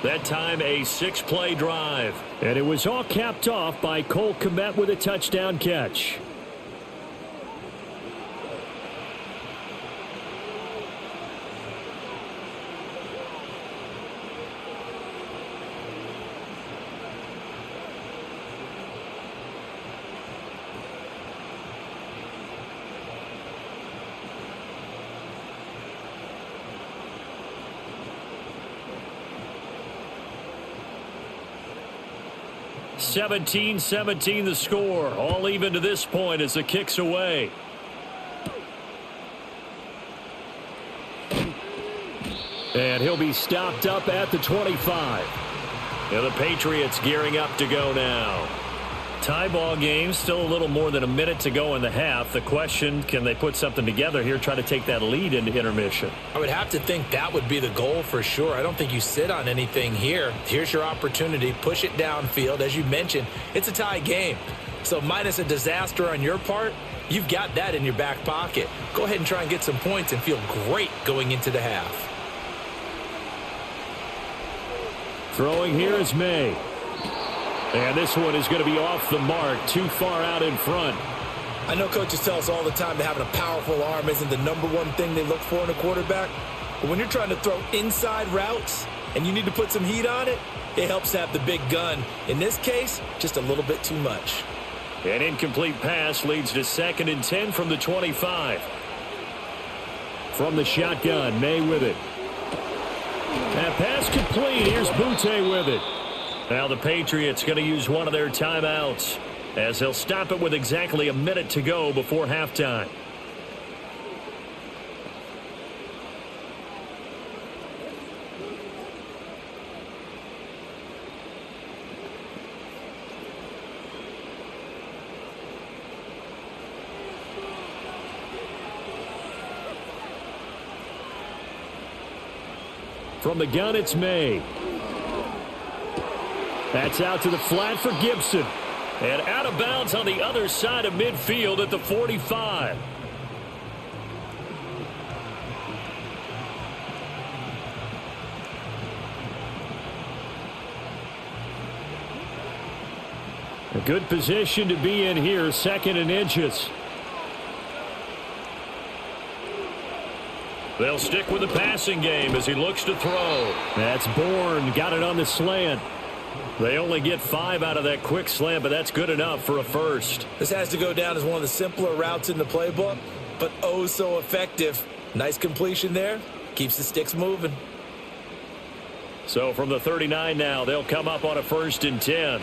[SPEAKER 2] That time a 6-play drive. And it was all capped off by Cole Kmet with a touchdown catch. (17-17) the score. All even to this point as the kick's away. And he'll be stopped up at the 25. And the Patriots gearing up to go now. Tie ball game, still a little more than a minute to go in the half. The question, can they put something together here, try to take that lead into intermission?
[SPEAKER 5] I would have to think that would be the goal for sure. I don't think you sit on anything here. Here's your opportunity. Push it downfield. As you mentioned, it's a tie game. So minus a disaster on your part, you've got that in your back pocket. Go ahead and try and get some points and feel great going into the half.
[SPEAKER 2] Throwing here is May. And this one is going to be off the mark, too far out in front.
[SPEAKER 5] I know coaches tell us all the time that having a powerful arm isn't the number one thing they look for in a quarterback. But when you're trying to throw inside routes and you need to put some heat on it, it helps to have the big gun. In this case, just a little bit too much.
[SPEAKER 2] An incomplete pass leads to 2nd and 10 from the 25. From the shotgun, May with it. That pass complete. Here's Butte with it. Now the Patriots going to use one of their timeouts as they'll stop it with exactly a minute to go before halftime. From the gun, it's May. That's out to the flat for Gibson. And out of bounds on the other side of midfield at the 45. A good position to be in here, 2nd and inches. They'll stick with the passing game as he looks to throw. That's Bourne, got it on the slant. They only get 5 out of that quick slant, but that's good enough for a first.
[SPEAKER 5] This has to go down as one of the simpler routes in the playbook, but oh so effective. Nice completion there. Keeps the sticks moving.
[SPEAKER 2] So from the 39 now, they'll come up on a 1st and 10.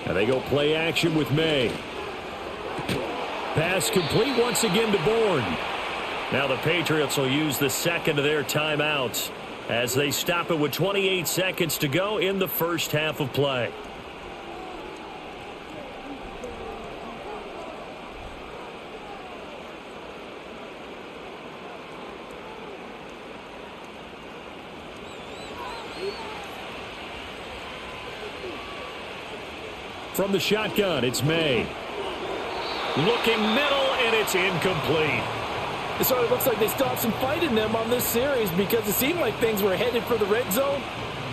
[SPEAKER 2] And they go play action with May. Pass complete once again to Bourne. Now the Patriots will use the 2nd of their timeouts as they stop it with 28 seconds to go in the first half of play. From the shotgun, it's May. Looking middle, and it's incomplete.
[SPEAKER 3] It sort of looks like they stopped some fight in them on this series because it seemed like things were headed for the red zone.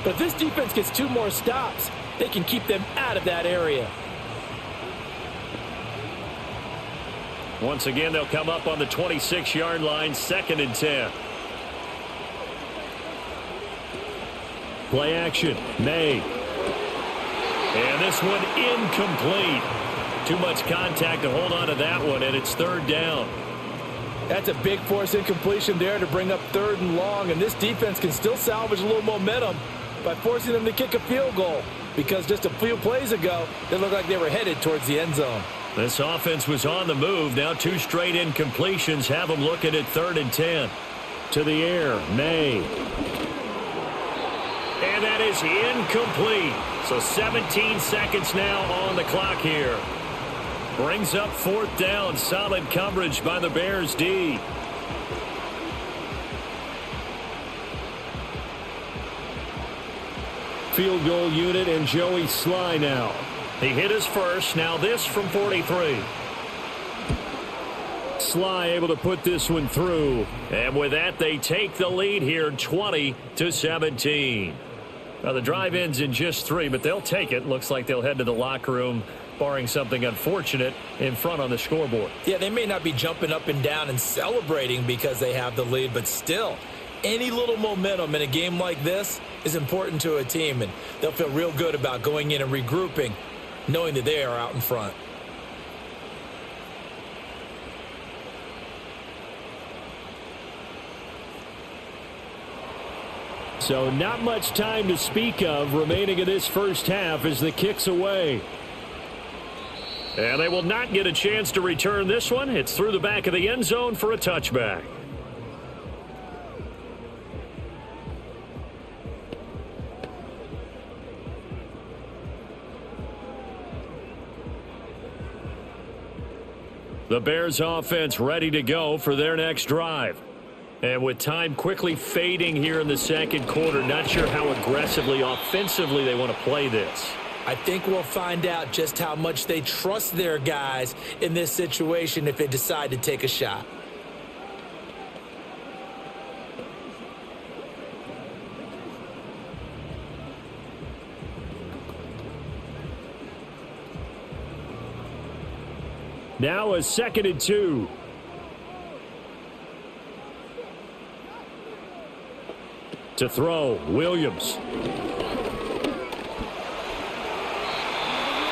[SPEAKER 3] But if this defense gets 2 more stops, they can keep them out of that area.
[SPEAKER 2] Once again, they'll come up on the 26-yard line, 2nd and 10. Play action. May. And this one incomplete. Too much contact to hold on to that one, and it's third down.
[SPEAKER 3] That's a big force incompletion there to bring up third and long, and this defense can still salvage a little momentum by forcing them to kick a field goal, because just a few plays ago, they looked like they were headed towards the end zone.
[SPEAKER 2] This offense was on the move. Now 2 straight incompletions have them looking at 3rd and 10. To the air, May. And that is incomplete. So 17 seconds now on the clock here. Brings up 4th down. Solid coverage by the Bears D. Field goal unit and Joey Sly now. He hit his first. Now this from 43. Sly able to put this one through. And with that, they take the lead here 20-17. Now the drive ends in just 3, but they'll take it. Looks like they'll head to the locker room, barring something unfortunate in front on the scoreboard.
[SPEAKER 5] Yeah, they may not be jumping up and down and celebrating because they have the lead, but still, any little momentum in a game like this is important to a team, and they'll feel real good about going in and regrouping, knowing that they are out in front.
[SPEAKER 2] So not much time to speak of remaining in this first half as the kick's away. And they will not get a chance to return this one. It's through the back of the end zone for a touchback. The Bears offense ready to go for their next drive. And with time quickly fading here in the second quarter, not sure how aggressively, offensively they want to play this.
[SPEAKER 5] I think we'll find out just how much they trust their guys in this situation if they decide to take a shot.
[SPEAKER 2] Now a 2nd and 2. To throw, Williams.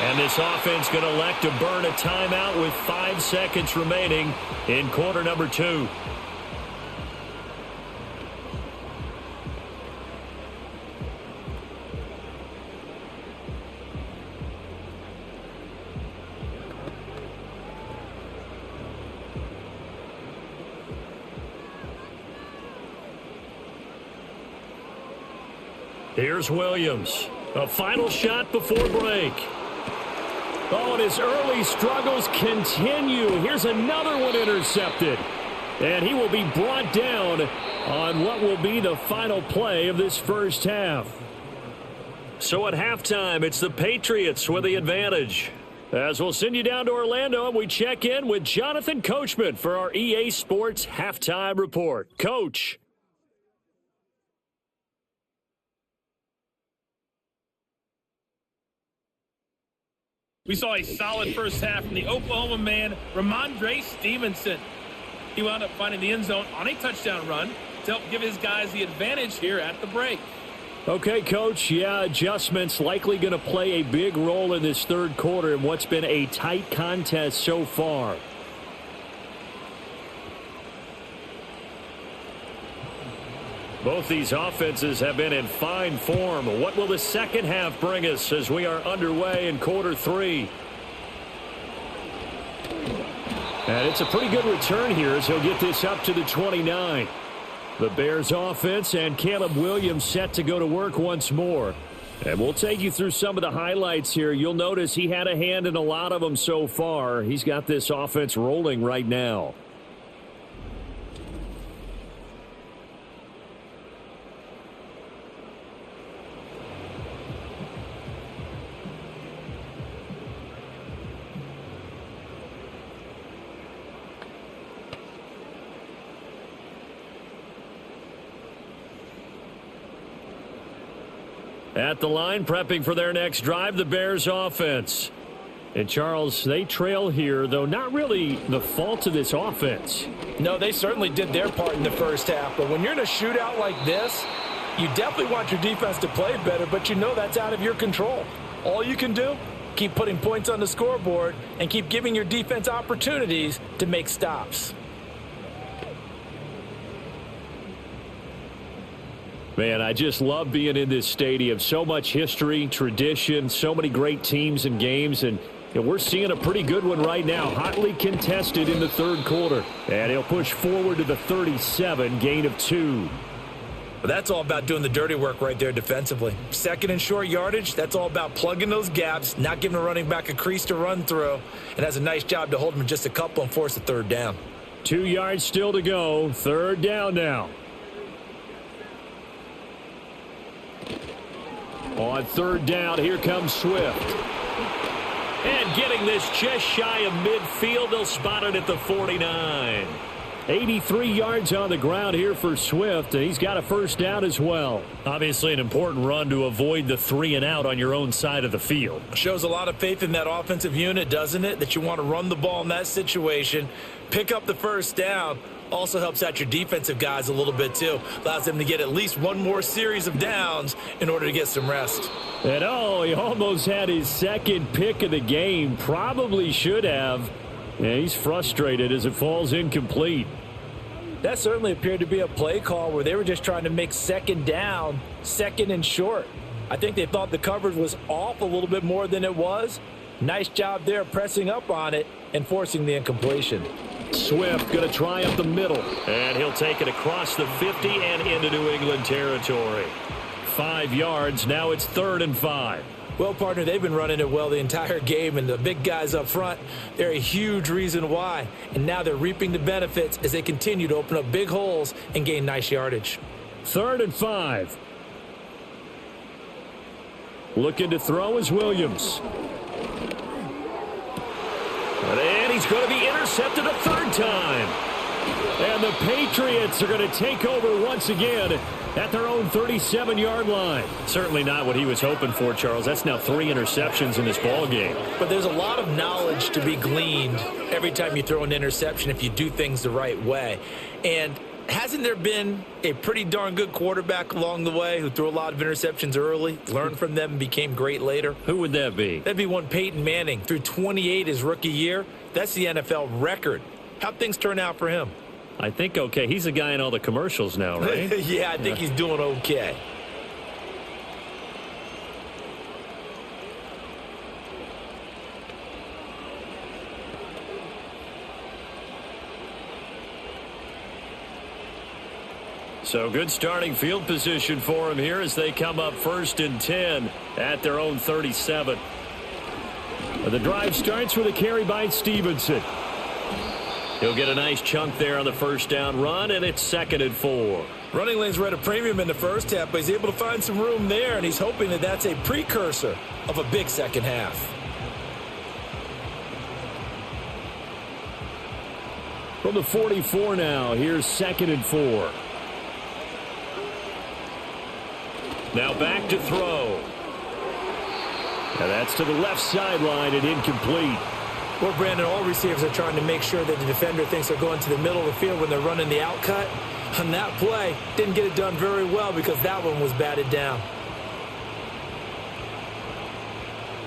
[SPEAKER 2] And this offense going to elect to burn a timeout with 5 seconds remaining in quarter number 2. Here's Williams. A final shot before break. Oh, and his early struggles continue. Here's another one intercepted. And he will be brought down on what will be the final play of this first half. So at halftime, it's the Patriots with the advantage. As we'll send you down to Orlando, and we check in with Jonathan Coachman for our EA Sports Halftime Report. Coach.
[SPEAKER 6] We saw a solid first half from the Oklahoma man, Ramondre Stevenson. He wound up finding the end zone on a touchdown run to help give his guys the advantage here at the break.
[SPEAKER 2] Okay, Coach, yeah, adjustments likely going to play a big role in this third quarter in what's been a tight contest so far. Both these offenses have been in fine form. What will the second half bring us as we are underway in quarter 3? And it's a pretty good return here as he'll get this up to the 29. The Bears offense and Caleb Williams set to go to work once more. And we'll take you through some of the highlights here. You'll notice he had a hand in a lot of them so far. He's got this offense rolling right now. At the line, prepping for their next drive, the Bears offense. And, Charles, they trail here, though not really the fault of this offense.
[SPEAKER 3] No, they certainly did their part in the first half. But when you're in a shootout like this, You definitely want your defense to play better, but you know that's out of your control. All you can do, keep putting points on the scoreboard and keep giving your defense opportunities to make stops.
[SPEAKER 2] Man, I just love being in this stadium. So much history, tradition, so many great teams and games, and we're seeing a pretty good one right now. Hotly contested in the third quarter. And he'll push forward to the 37, gain of 2.
[SPEAKER 5] But that's all about doing the dirty work right there defensively. Second and short yardage, that's all about plugging those gaps, not giving a running back a crease to run through, and has a nice job to hold him just a couple and force a third down.
[SPEAKER 2] 2 yards still to go. Third down now. On third down, here comes Swift. And getting this just shy of midfield, they'll spot it at the 49. 83 yards on the ground here for Swift, and he's got a first down as well.
[SPEAKER 4] Obviously an important run to avoid the 3 and out on your own side of the field.
[SPEAKER 5] Shows a lot of faith in that offensive unit, doesn't it? That you want to run the ball in that situation, pick up the first down. Also helps out your defensive guys a little bit too. Allows them to get at least one more series of downs in order to get some rest.
[SPEAKER 2] And he almost had his second pick of the game. Probably should have. Yeah, he's frustrated as it falls incomplete.
[SPEAKER 3] That certainly appeared to be a play call where they were just trying to make second down, second and short. I think they thought the coverage was off a little bit more than it was. Nice job there pressing up on it and forcing the incompletion.
[SPEAKER 2] Swift going to try up the middle.
[SPEAKER 4] And he'll take it across the 50 and into New England territory.
[SPEAKER 2] 5 yards. Now it's 3rd and 5.
[SPEAKER 5] Well, partner, they've been running it well the entire game, and the big guys up front, they're a huge reason why. And now they're reaping the benefits as they continue to open up big holes and gain nice yardage.
[SPEAKER 2] 3rd and 5. Looking to throw is Williams.
[SPEAKER 4] And he's going to be intercepted a third time.
[SPEAKER 2] And the Patriots are going to take over once again at their own 37-yard line.
[SPEAKER 4] Certainly not what he was hoping for, Charles. That's now 3 interceptions in this ball game.
[SPEAKER 5] But there's a lot of knowledge to be gleaned every time you throw an interception if you do things the right way. And hasn't there been a pretty darn good quarterback along the way who threw a lot of interceptions early, learned from them, and became great later?
[SPEAKER 2] Who would that be?
[SPEAKER 5] That'd be one Peyton Manning. Threw 28 his rookie year. That's the NFL record. How'd things turn out for him?
[SPEAKER 2] I think okay. He's a guy in all the commercials now, right?
[SPEAKER 5] Yeah, I think he's doing okay.
[SPEAKER 4] So good starting field position for him here as they come up 1st and 10 at their own 37.
[SPEAKER 2] The drive starts with a carry by Stevenson.
[SPEAKER 4] He'll get a nice chunk there on the first down run, and it's 2nd and 4.
[SPEAKER 5] Running lanes were at a premium in the first half, but he's able to find some room there, and he's hoping that that's a precursor of a big second half.
[SPEAKER 2] From the 44 now, here's 2nd and 4.
[SPEAKER 4] Now back to throw.
[SPEAKER 2] And that's to the left sideline and incomplete.
[SPEAKER 5] Well, Brandon, all receivers are trying to make sure that the defender thinks they're going to the middle of the field when they're running the out cut. On that play, didn't get it done very well because that one was batted down.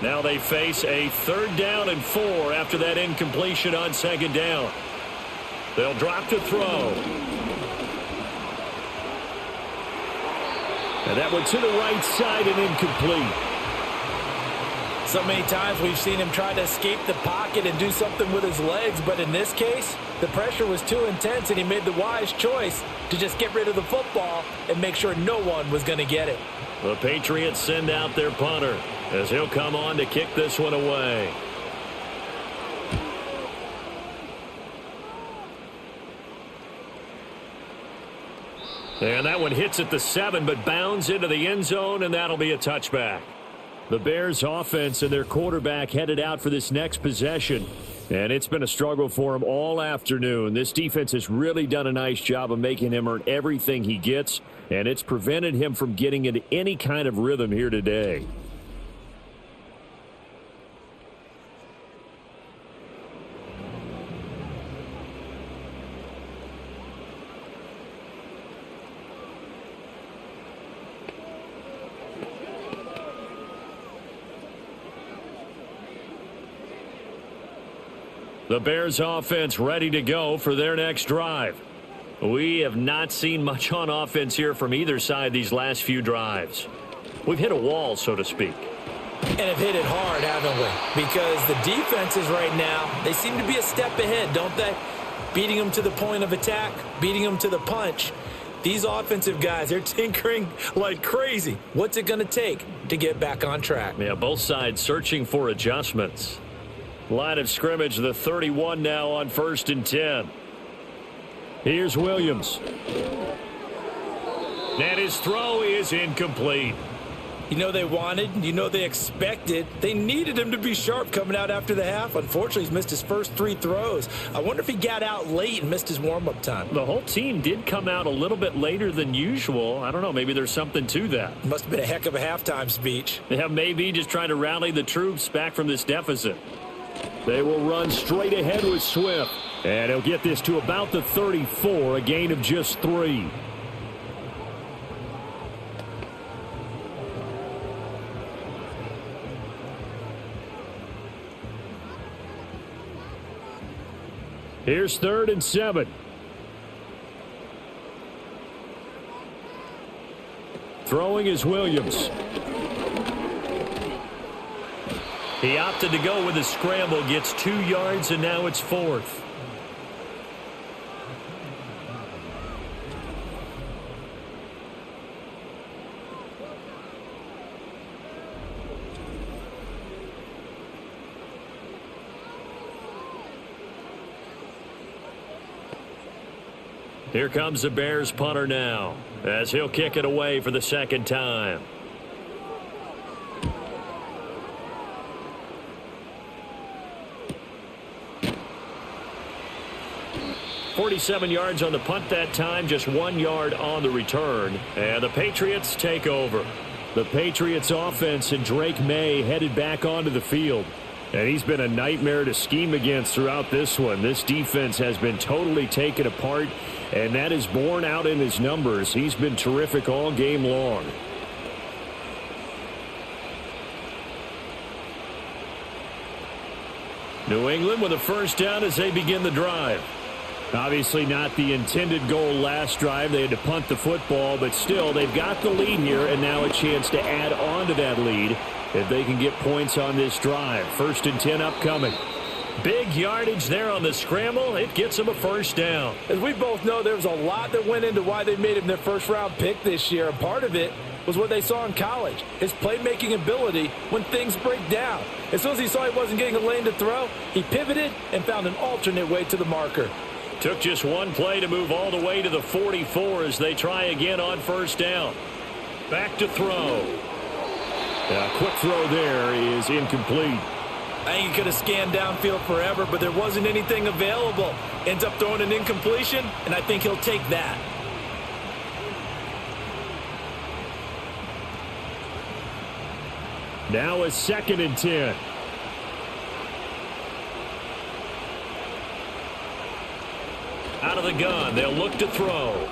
[SPEAKER 4] Now they face a 3rd down and 4 after that incompletion on 2nd down. They'll drop to throw.
[SPEAKER 2] And that one to the right side and incomplete.
[SPEAKER 5] So many times we've seen him try to escape the pocket and do something with his legs, but in this case, the pressure was too intense and he made the wise choice to just get rid of the football and make sure no one was going to get it.
[SPEAKER 4] The Patriots send out their punter as he'll come on to kick this one away. And that one hits at the 7, but bounds into the end zone, and that'll be a touchback.
[SPEAKER 2] The Bears offense and their quarterback headed out for this next possession. And it's been a struggle for him all afternoon. This defense has really done a nice job of making him earn everything he gets. And it's prevented him from getting into any kind of rhythm here today. The Bears offense ready to go for their next drive. We have not seen much on offense here from either side these last few drives. We've hit a wall, so to speak.
[SPEAKER 5] And have hit it hard, haven't we? Because the defenses right now, they seem to be a step ahead, don't they? Beating them to the point of attack, beating them to the punch. These offensive guys, they're tinkering like crazy. What's it going to take to get back on track?
[SPEAKER 2] Yeah, both sides searching for adjustments. Line of scrimmage, the 31 now on 1st and 10. Here's Williams. And his throw is incomplete.
[SPEAKER 5] You know they wanted, you know they expected. They needed him to be sharp coming out after the half. Unfortunately, he's missed his first 3 throws. I wonder if he got out late and missed his warm-up time.
[SPEAKER 2] The whole team did come out a little bit later than usual. I don't know, maybe there's something to that.
[SPEAKER 5] Must have been a heck of a halftime speech.
[SPEAKER 2] Yeah, maybe just trying to rally the troops back from this deficit. They will run straight ahead with Swift. And he'll get this to about the 34, a gain of just 3. Here's 3rd and 7. Throwing is Williams. He opted to go with a scramble, gets 2 yards, and now it's 4th. Here comes the Bears punter now, as he'll kick it away for the 2nd time. .47 yards on the punt that time, just 1 yard on the return. And the Patriots take over. The Patriots offense and Drake May headed back onto the field. And he's been a nightmare to scheme against throughout this one. This defense has been totally taken apart, and that is borne out in his numbers. He's been terrific all game long. New England with a first down as they begin the drive. Obviously not the intended goal last drive. They had to punt the football, but still they've got the lead here, and now a chance to add on to that lead if they can get points on this drive. 1st and 10 upcoming. Big yardage there on the scramble. It gets them a first down.
[SPEAKER 3] As we both know, there was a lot that went into why they made him their first-round pick this year. And part of it was what they saw in college, his playmaking ability when things break down. As soon as he saw he wasn't getting a lane to throw, he pivoted and found an alternate way to the marker.
[SPEAKER 2] Took just one play to move all the way to the 44 as they try again on first down. Back to throw. A quick throw there is incomplete.
[SPEAKER 5] I think he could have scanned downfield forever, but there wasn't anything available. Ends up throwing an incompletion, and I think he'll take that.
[SPEAKER 2] Now a 2nd and 10. Out of the gun, they'll look to throw.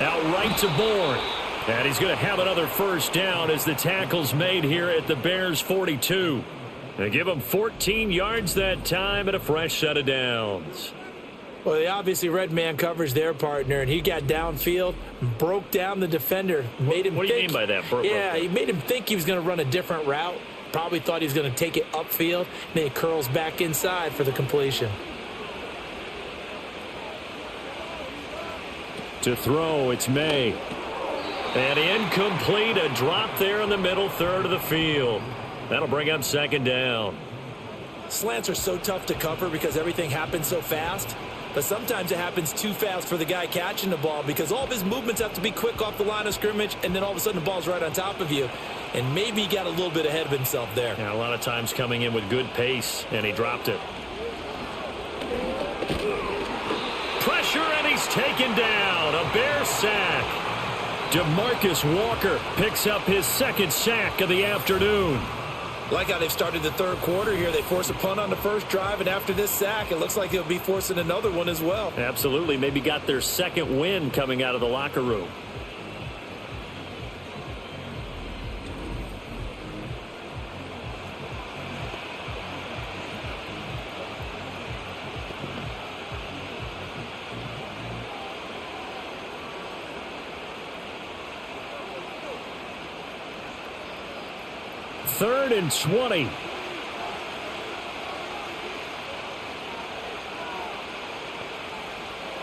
[SPEAKER 2] Out right to Bourne. And he's going to have another first down as the tackle's made here at the Bears 42. They give him 14 yards that time and a fresh set of downs.
[SPEAKER 5] Well, they obviously read man coverage their partner, and he got downfield, broke down the defender, made him
[SPEAKER 2] What do you mean by that?
[SPEAKER 5] Yeah, he made him think he was going to run a different route. Probably thought he was going to take it upfield, and then he curls back inside for the completion.
[SPEAKER 2] To throw, it's May. And incomplete, a drop there in the middle third of the field. That'll bring up 2nd down.
[SPEAKER 5] Slants are so tough to cover because everything happens so fast. But sometimes it happens too fast for the guy catching the ball because all of his movements have to be quick off the line of scrimmage, and then all of a sudden the ball's right on top of you. And maybe he got a little bit ahead of himself there.
[SPEAKER 2] Yeah, a lot of times coming in with good pace, and he dropped it. Pressure, and he's taken down. A Bear sack. DeMarcus Walker picks up his 2nd sack of the afternoon.
[SPEAKER 5] Like how they've started the 3rd quarter here. They force a punt on the first drive, and after this sack, it looks like they'll be forcing another one as well.
[SPEAKER 2] Absolutely. Maybe got their 2nd win coming out of the locker room. 3rd and 20.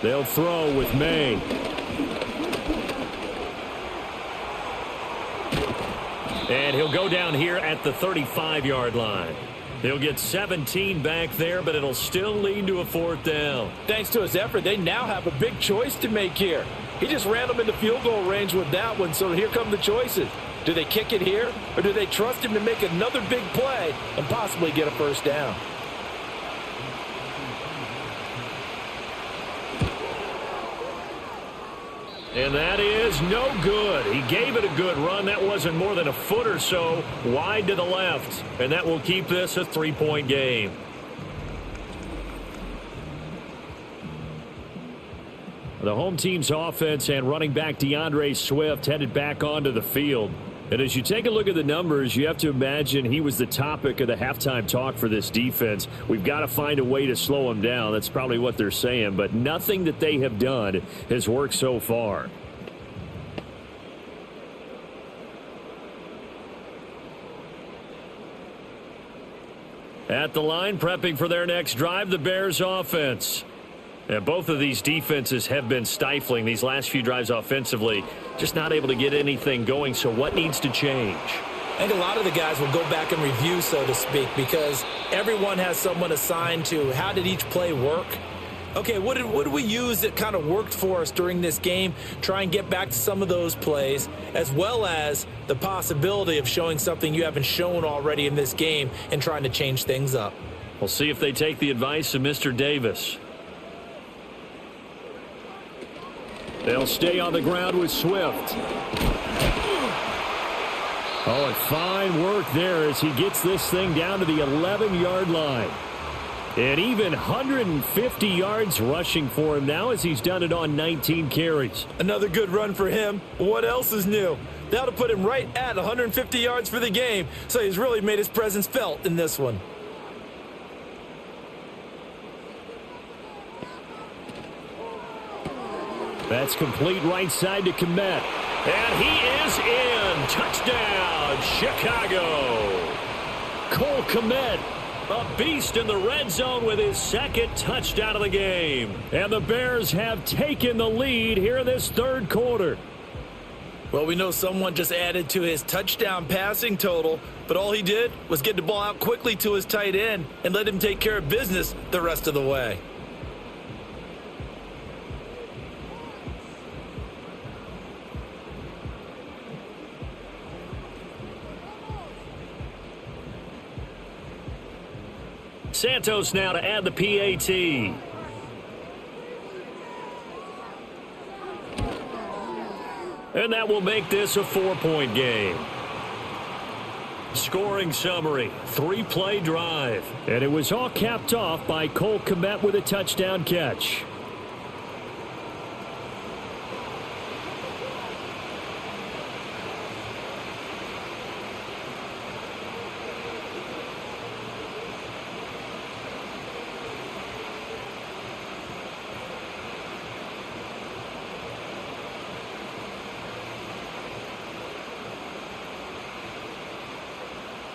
[SPEAKER 2] They'll throw with May. And he'll go down here at the 35-yard line. They'll get 17 back there, but it'll still lead to a 4th down.
[SPEAKER 3] Thanks to his effort, they now have a big choice to make here. He just ran them into field goal range with that one, so here come the choices. Do they kick it here, or do they trust him to make another big play and possibly get a 1st down?
[SPEAKER 2] And that is no good. He gave it a good run. That wasn't more than a foot or so wide to the left. And that will keep this a 3-point game. The home team's offense and running back DeAndre Swift headed back onto the field. And as you take a look at the numbers, you have to imagine he was the topic of the halftime talk for this defense. We've got to find a way to slow him down. That's probably what they're saying. But nothing that they have done has worked so far. At the line, prepping for their next drive, the Bears offense. And both of these defenses have been stifling these last few drives offensively. Just not able to get anything going. So what needs to change?
[SPEAKER 5] I think a lot of the guys will go back and review, so to speak, because everyone has someone assigned to how did each play work. Okay, what did we use that kind of worked for us during this game? Try and get back to some of those plays, as well as the possibility of showing something you haven't shown already in this game and trying to change things up.
[SPEAKER 2] We'll see if they take the advice of Mr. Davis. They'll stay on the ground with Swift. Oh, and fine work there as he gets this thing down to the 11-yard line. And even 150 yards rushing for him now as he's done it on 19 carries.
[SPEAKER 5] Another good run for him. What else is new? That'll put him right at 150 yards for the game, so he's really made his presence felt in this one.
[SPEAKER 2] That's complete right side to Kmet. And he is in. Touchdown, Chicago. Cole Kmet, a beast in the red zone with his 2nd touchdown of the game. And the Bears have taken the lead here in this 3rd quarter.
[SPEAKER 5] Well, we know someone just added to his touchdown passing total, but all he did was get the ball out quickly to his tight end and let him take care of business the rest of the way.
[SPEAKER 2] Santos now to add the PAT. And that will make this a 4-point game. Scoring summary, 3-play drive. And it was all capped off by Cole Kmet with a touchdown catch.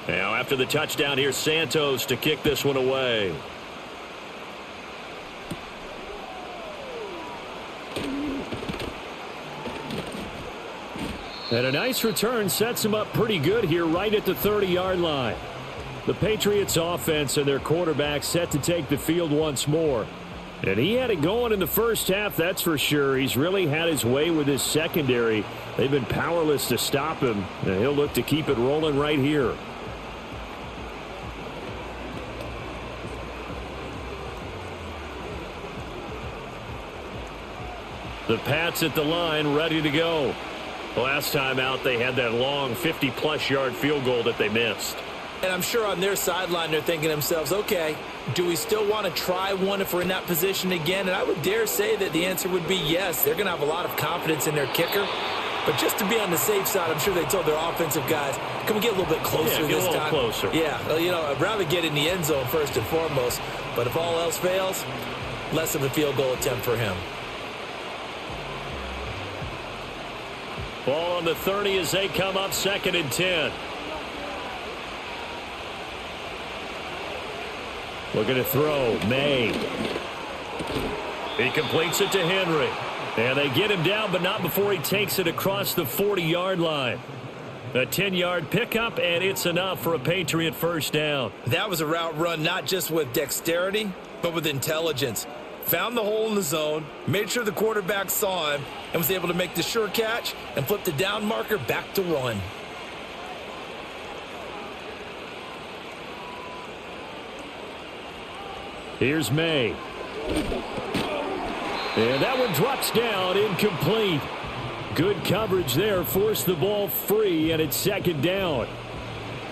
[SPEAKER 2] Now, after the touchdown, here's Santos to kick this one away. And a nice return sets him up pretty good here right at the 30-yard line. The Patriots offense and their quarterback set to take the field once more. And he had it going in the first half, that's for sure. He's really had his way with his secondary. They've been powerless to stop him. And he'll look to keep it rolling right here. The Pats at the line, ready to go. Last time out, they had that long 50-plus yard field goal that they missed.
[SPEAKER 5] And I'm sure on their sideline, they're thinking to themselves, okay, do we still want to try one if we're in that position again? And I would dare say that the answer would be yes. They're going to have a lot of confidence in their kicker. But just to be on the safe side, I'm sure they told their offensive guys, can we get a little bit closer this time?
[SPEAKER 2] Yeah, get a little closer.
[SPEAKER 5] Yeah, you know, I'd rather get in the end zone first and foremost. But if all else fails, less of a field goal attempt for him.
[SPEAKER 2] Ball on the 30 as they come up 2nd and 10. Looking to throw. May. He completes it to Henry. And they get him down, but not before he takes it across the 40-yard line. A 10-yard pickup, and it's enough for a Patriot first down.
[SPEAKER 5] That was a route run not just with dexterity, but with intelligence. Found the hole in the zone, made sure the quarterback saw him, and was able to make the sure catch and flip the down marker back to run.
[SPEAKER 2] Here's May. And that one drops down, incomplete. Good coverage there, forced the ball free, and it's second down.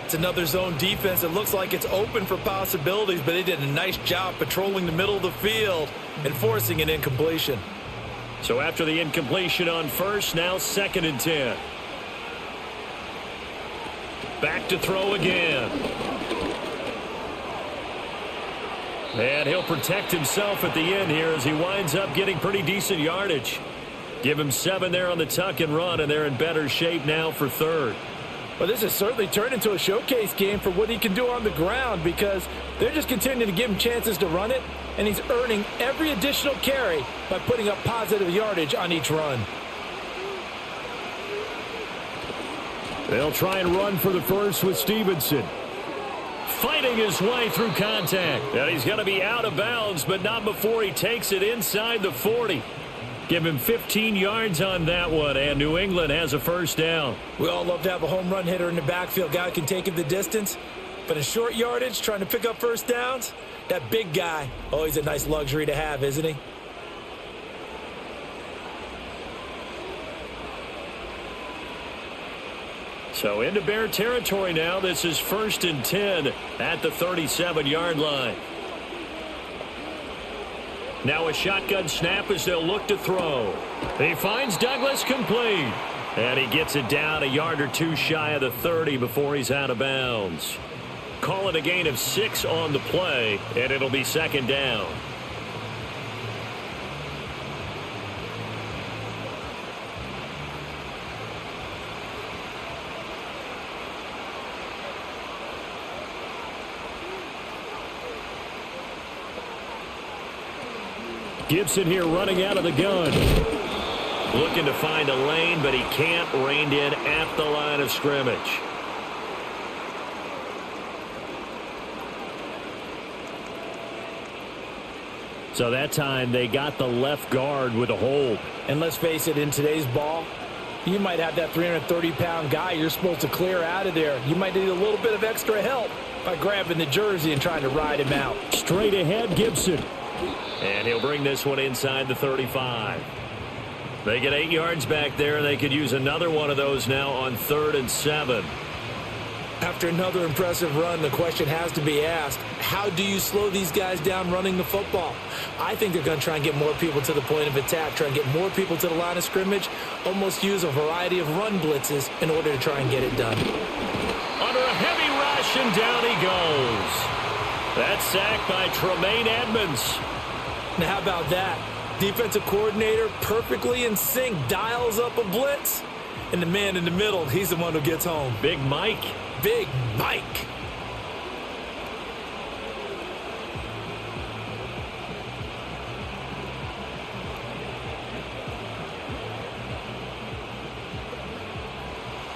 [SPEAKER 5] It's another zone defense. It looks like it's open for possibilities, but they did a nice job patrolling the middle of the field and forcing an incompletion.
[SPEAKER 2] So after the incompletion on first, now 2nd and 10. Back to throw again. And he'll protect himself at the end here as he winds up getting pretty decent yardage. Give him 7 there on the tuck and run, and they're in better shape now for third.
[SPEAKER 3] Well, this has certainly turned into a showcase game for what he can do on the ground because they're just continuing to give him chances to run it, and he's earning every additional carry by putting up positive yardage on each run.
[SPEAKER 2] They'll try and run for the first with Stevenson. Fighting his way through contact. And he's going to be out of bounds, but not before he takes it inside the 40. Give him 15 yards on that one, and New England has a first down.
[SPEAKER 5] We all love to have a home run hitter in the backfield. Guy can take it the distance, but in short yardage, trying to pick up first downs, that big guy, oh, he's a nice luxury to have, isn't he?
[SPEAKER 2] So into Bear territory now. This is 1st and 10 at the 37-yard line. Now a shotgun snap as they'll look to throw. He finds Douglas complete. And he gets it down a yard or two shy of the 30 before he's out of bounds. Call it a gain of 6 on the play, and it'll be 2nd down. Gibson here running out of the gun. Looking to find a lane, but he can't. Reined in at the line of scrimmage. So that time they got the left guard with a hold.
[SPEAKER 3] And let's face it, in today's ball, you might have that 330-pound guy you're supposed to clear out of there. You might need a little bit of extra help by grabbing the jersey and trying to ride him out.
[SPEAKER 2] Straight ahead, Gibson. And he'll bring this one inside the 35. They get 8 yards back there. They could use another one of those now on 3rd and 7.
[SPEAKER 5] After another impressive run, the question has to be asked, how do you slow these guys down running the football? I think they're going to try and get more people to the point of attack, try and get more people to the line of scrimmage, almost use a variety of run blitzes in order to try and get it done.
[SPEAKER 2] Under a heavy rush, and down he goes. That's sacked by Tremaine Edmonds.
[SPEAKER 5] Now, how about that? Defensive coordinator perfectly in sync, dials up a blitz, and the man in the middle, he's the one who gets home.
[SPEAKER 2] Big Mike.
[SPEAKER 5] Big Mike.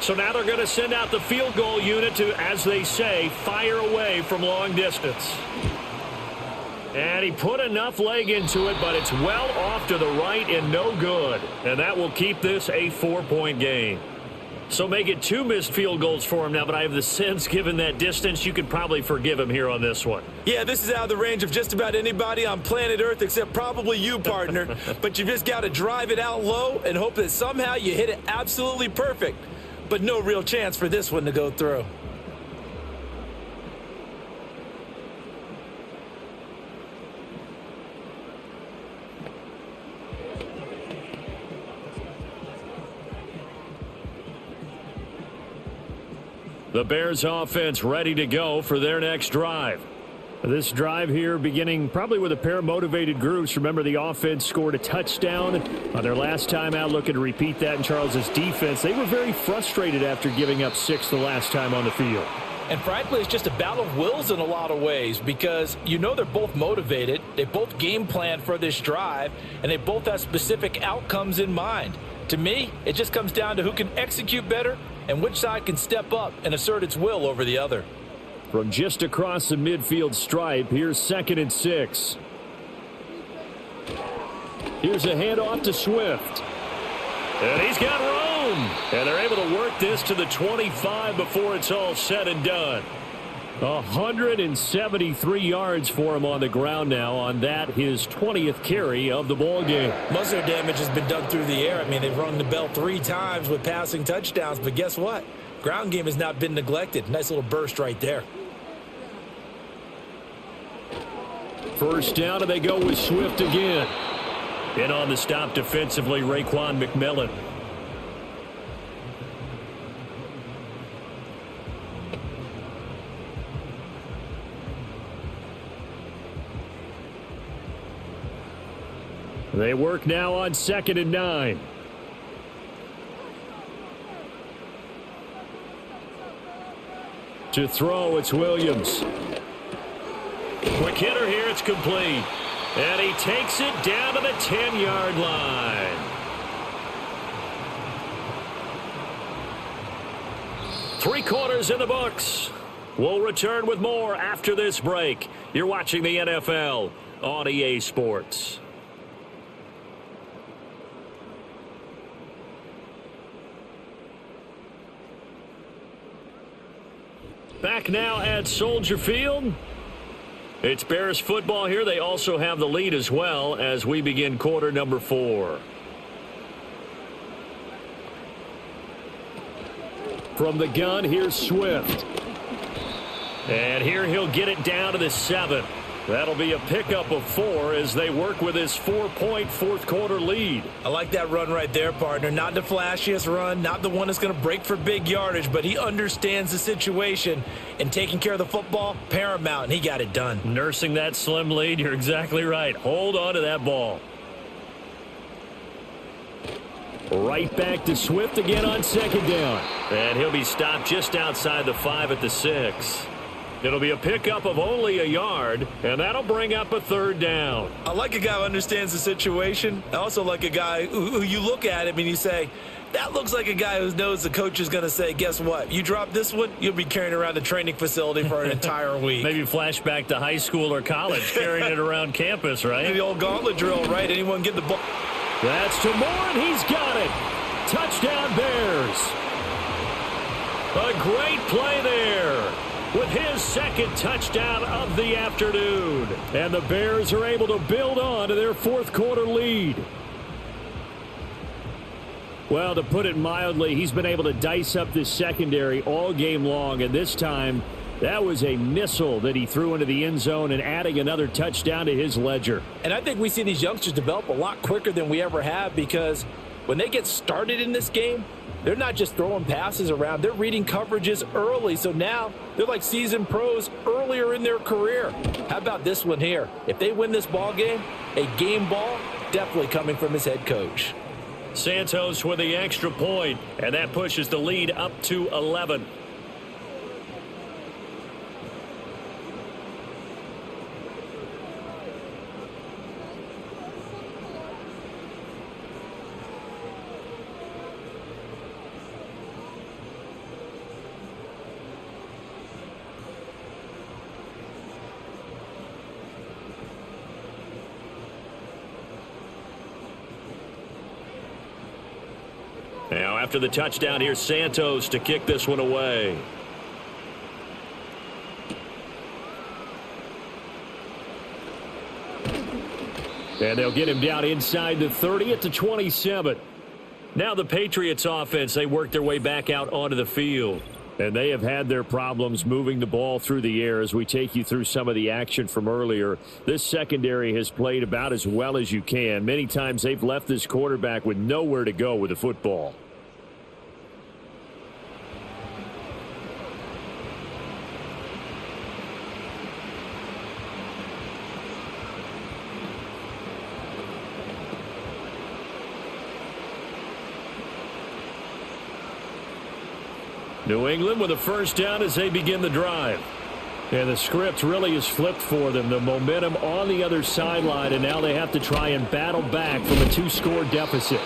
[SPEAKER 2] So now they're going to send out the field goal unit to, as they say, fire away from long distance. And he put enough leg into it, but it's well off to the right and no good. And that will keep this a 4-point game. So make it 2 missed field goals for him now, but I have the sense, given that distance, you could probably forgive him here on this one.
[SPEAKER 5] Yeah, this is out of the range of just about anybody on planet Earth except probably you, partner. But you just got to drive it out low and hope that somehow you hit it absolutely perfect. But no real chance for this one to go through.
[SPEAKER 2] The Bears offense ready to go for their next drive. This drive here beginning probably with a pair of motivated groups. Remember, the offense scored a touchdown on their last time out, looking to repeat that in Charles's defense. They were very frustrated after giving up 6 the last time on the field.
[SPEAKER 3] And frankly, it's just a battle of wills in a lot of ways because you know they're both motivated, they both game plan for this drive, and they both have specific outcomes in mind. To me, it just comes down to who can execute better and which side can step up and assert its will over the other.
[SPEAKER 2] From just across the midfield stripe, here's 2nd and 6. Here's a handoff to Swift. And he's got room. And they're able to work this to the 25 before it's all said and done. 173 yards for him on the ground now on that, his 20th carry of the ball game.
[SPEAKER 5] Most of their damage has been done through the air. I mean, they've rung the bell 3 times with passing touchdowns, but guess what? Ground game has not been neglected. Nice little burst right there.
[SPEAKER 2] First down, and they go with Swift again. In on the stop defensively, Raekwon McMillan. They work now on 2nd and 9. To throw, it's Williams. Quick hitter here, it's complete. And he takes it down to the 10-yard line. Three quarters in the books. We'll return with more after this break. You're watching the NFL on EA Sports. Back now at Soldier Field. It's Bears football here. They also have the lead as well as we begin quarter number 4. From the gun, here's Swift. And here he'll get it down to the 7. That'll be a pickup of 4 as they work with his 4-point fourth-quarter lead.
[SPEAKER 5] I like that run right there, partner. Not the flashiest run, not the one that's going to break for big yardage, but he understands the situation, and taking care of the football, paramount, and he got it done.
[SPEAKER 2] Nursing that slim lead, you're exactly right. Hold on to that ball. Right back to Swift again on 2nd down. And he'll be stopped just outside the 5 at the 6. It'll be a pickup of only a yard, and that'll bring up a 3rd down.
[SPEAKER 5] I like a guy who understands the situation. I also like a guy who you look at him and you say, that looks like a guy who knows the coach is going to say, guess what? You drop this one, you'll be carrying around the training facility for an entire week.
[SPEAKER 2] Maybe flashback to high school or college, carrying it around campus, right?
[SPEAKER 5] The old gauntlet drill, right? Anyone get the ball?
[SPEAKER 2] That's to Moore, and he's got it. Touchdown, Bears. A great play there with his 2nd touchdown of the afternoon. And the Bears are able to build on to their fourth-quarter lead. Well, to put it mildly, he's been able to dice up this secondary all game long, and this time that was a missile that he threw into the end zone and adding another touchdown to his ledger.
[SPEAKER 3] And I think we see these youngsters develop a lot quicker than we ever have because when they get started in this game, they're not just throwing passes around. They're reading coverages early. So now they're like seasoned pros earlier in their career. How about this one here? If they win this ball game, a game ball definitely coming from his head coach.
[SPEAKER 2] Santos with the extra point, and that pushes the lead up to 11. Now, after the touchdown, here's Santos to kick this one away. And they'll get him down inside the 30 at the 27. Now the Patriots offense, they work their way back out onto the field. And they have had their problems moving the ball through the air as we take you through some of the action from earlier. This secondary has played about as well as you can. Many times they've left this quarterback with nowhere to go with the football. New England with a first down as they begin the drive. And the script really is flipped for them. The momentum on the other sideline, and now they have to try and battle back from a 2-score deficit.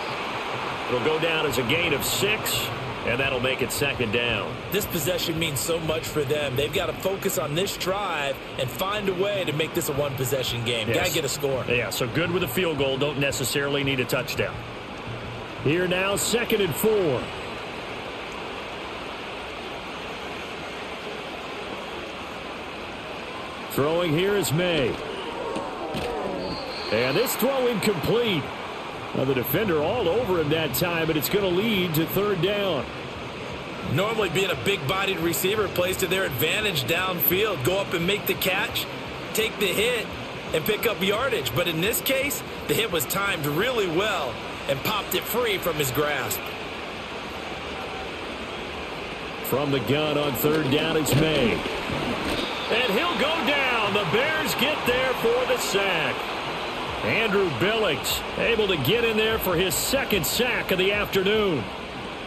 [SPEAKER 2] It'll go down as a gain of 6, and that'll make it second down.
[SPEAKER 5] This possession means so much for them. They've got to focus on this drive and find a way to make this a one-possession game.
[SPEAKER 2] Yes.
[SPEAKER 5] Got to get a score.
[SPEAKER 2] Yeah, so good with a field goal. Don't necessarily need a touchdown. Here now, 2nd and 4. Throwing here is May. And this throw incomplete. Now the defender all over him that time, but it's going to lead to 3rd down.
[SPEAKER 5] Normally being a big-bodied receiver plays to their advantage downfield. Go up and make the catch, take the hit, and pick up yardage. But in this case, the hit was timed really well and popped it free from his grasp.
[SPEAKER 2] From the gun on 3rd down, it's May. And he'll go down. The Bears get there for the sack. Andrew Billings able to get in there for his 2nd sack of the afternoon.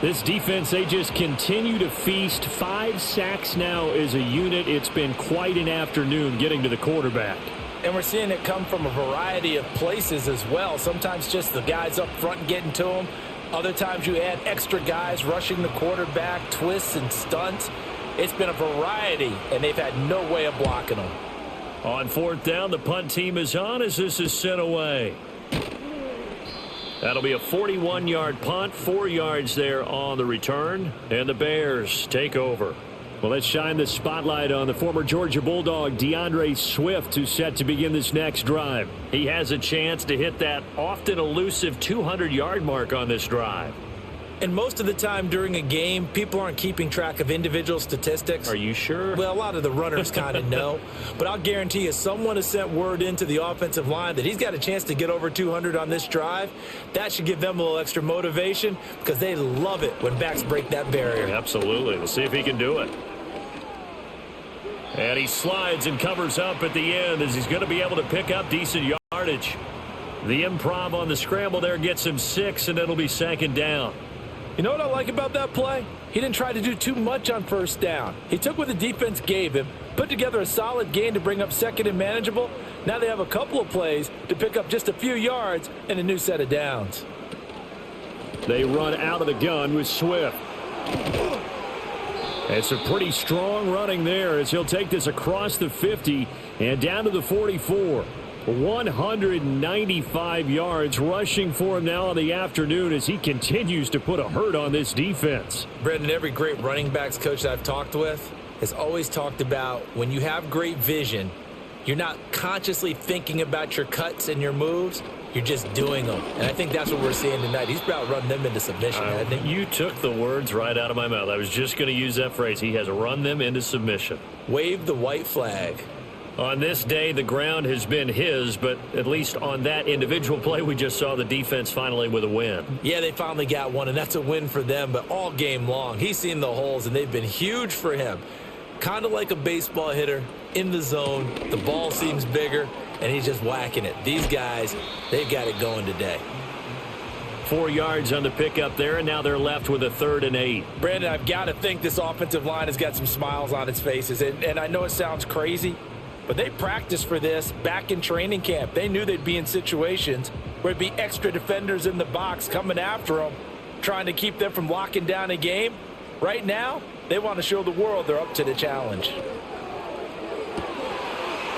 [SPEAKER 2] This defense, they just continue to feast. 5 sacks now as a unit. It's been quite an afternoon getting to the quarterback.
[SPEAKER 3] And we're seeing it come from a variety of places as well. Sometimes just the guys up front getting to him. Other times you add extra guys rushing the quarterback, twists and stunts. It's been a variety, and they've had no way of blocking them.
[SPEAKER 2] On 4th down, the punt team is on as this is sent away. That'll be a 41-yard punt, 4 yards there on the return, and the Bears take over. Well, let's shine the spotlight on the former Georgia Bulldog, DeAndre Swift, who's set to begin this next drive. He has a chance to hit that often elusive 200-yard mark on this drive.
[SPEAKER 5] And most of the time during a game, people aren't keeping track of individual statistics.
[SPEAKER 2] Are you sure?
[SPEAKER 5] Well, a lot of the runners kind of know. But I'll guarantee you someone has sent word into the offensive line that he's got a chance to get over 200 on this drive. That should give them a little extra motivation because they love it when backs break that barrier.
[SPEAKER 2] Absolutely. We'll see if he can do it. And he slides and covers up at the end as he's going to be able to pick up decent yardage. The improv on the scramble there gets him 6, and it'll be 2nd down.
[SPEAKER 3] You know what I like about that play? He didn't try to do too much on 1st down. He took what the defense gave him, put together a solid gain to bring up 2nd and manageable. Now they have a couple of plays to pick up just a few yards and a new set of downs.
[SPEAKER 2] They run out of the gun with Swift. It's a pretty strong running there as he'll take this across the 50 and down to the 44. 195 yards rushing for him now in the afternoon as he continues to put a hurt on this defense.
[SPEAKER 5] Brendan, every great running backs coach that I've talked with has always talked about when you have great vision, you're not consciously thinking about your cuts and your moves. You're just doing them. And I think that's what we're seeing tonight. He's about run them into submission, hasn't he?
[SPEAKER 2] You took the words right out of my mouth. I was just going to use that phrase. He has run them into submission.
[SPEAKER 5] Wave the white flag.
[SPEAKER 2] On this day, the ground has been his, but at least on that individual play, we just saw the defense finally with a win.
[SPEAKER 5] Yeah, they finally got one, and that's a win for them, but all game long, he's seen the holes, and they've been huge for him. Kind of like a baseball hitter in the zone. The ball seems bigger, and he's just whacking it. These guys, they've got it going today.
[SPEAKER 2] 4 yards on the pickup there, and now they're left with a 3rd and 8.
[SPEAKER 3] Brandon, I've got to think this offensive line has got some smiles on its faces, and I know it sounds crazy, but they practiced for this back in training camp. They knew they'd be in situations where it'd be extra defenders in the box coming after them, trying to keep them from locking down a game. Right now, they want to show the world they're up to the challenge.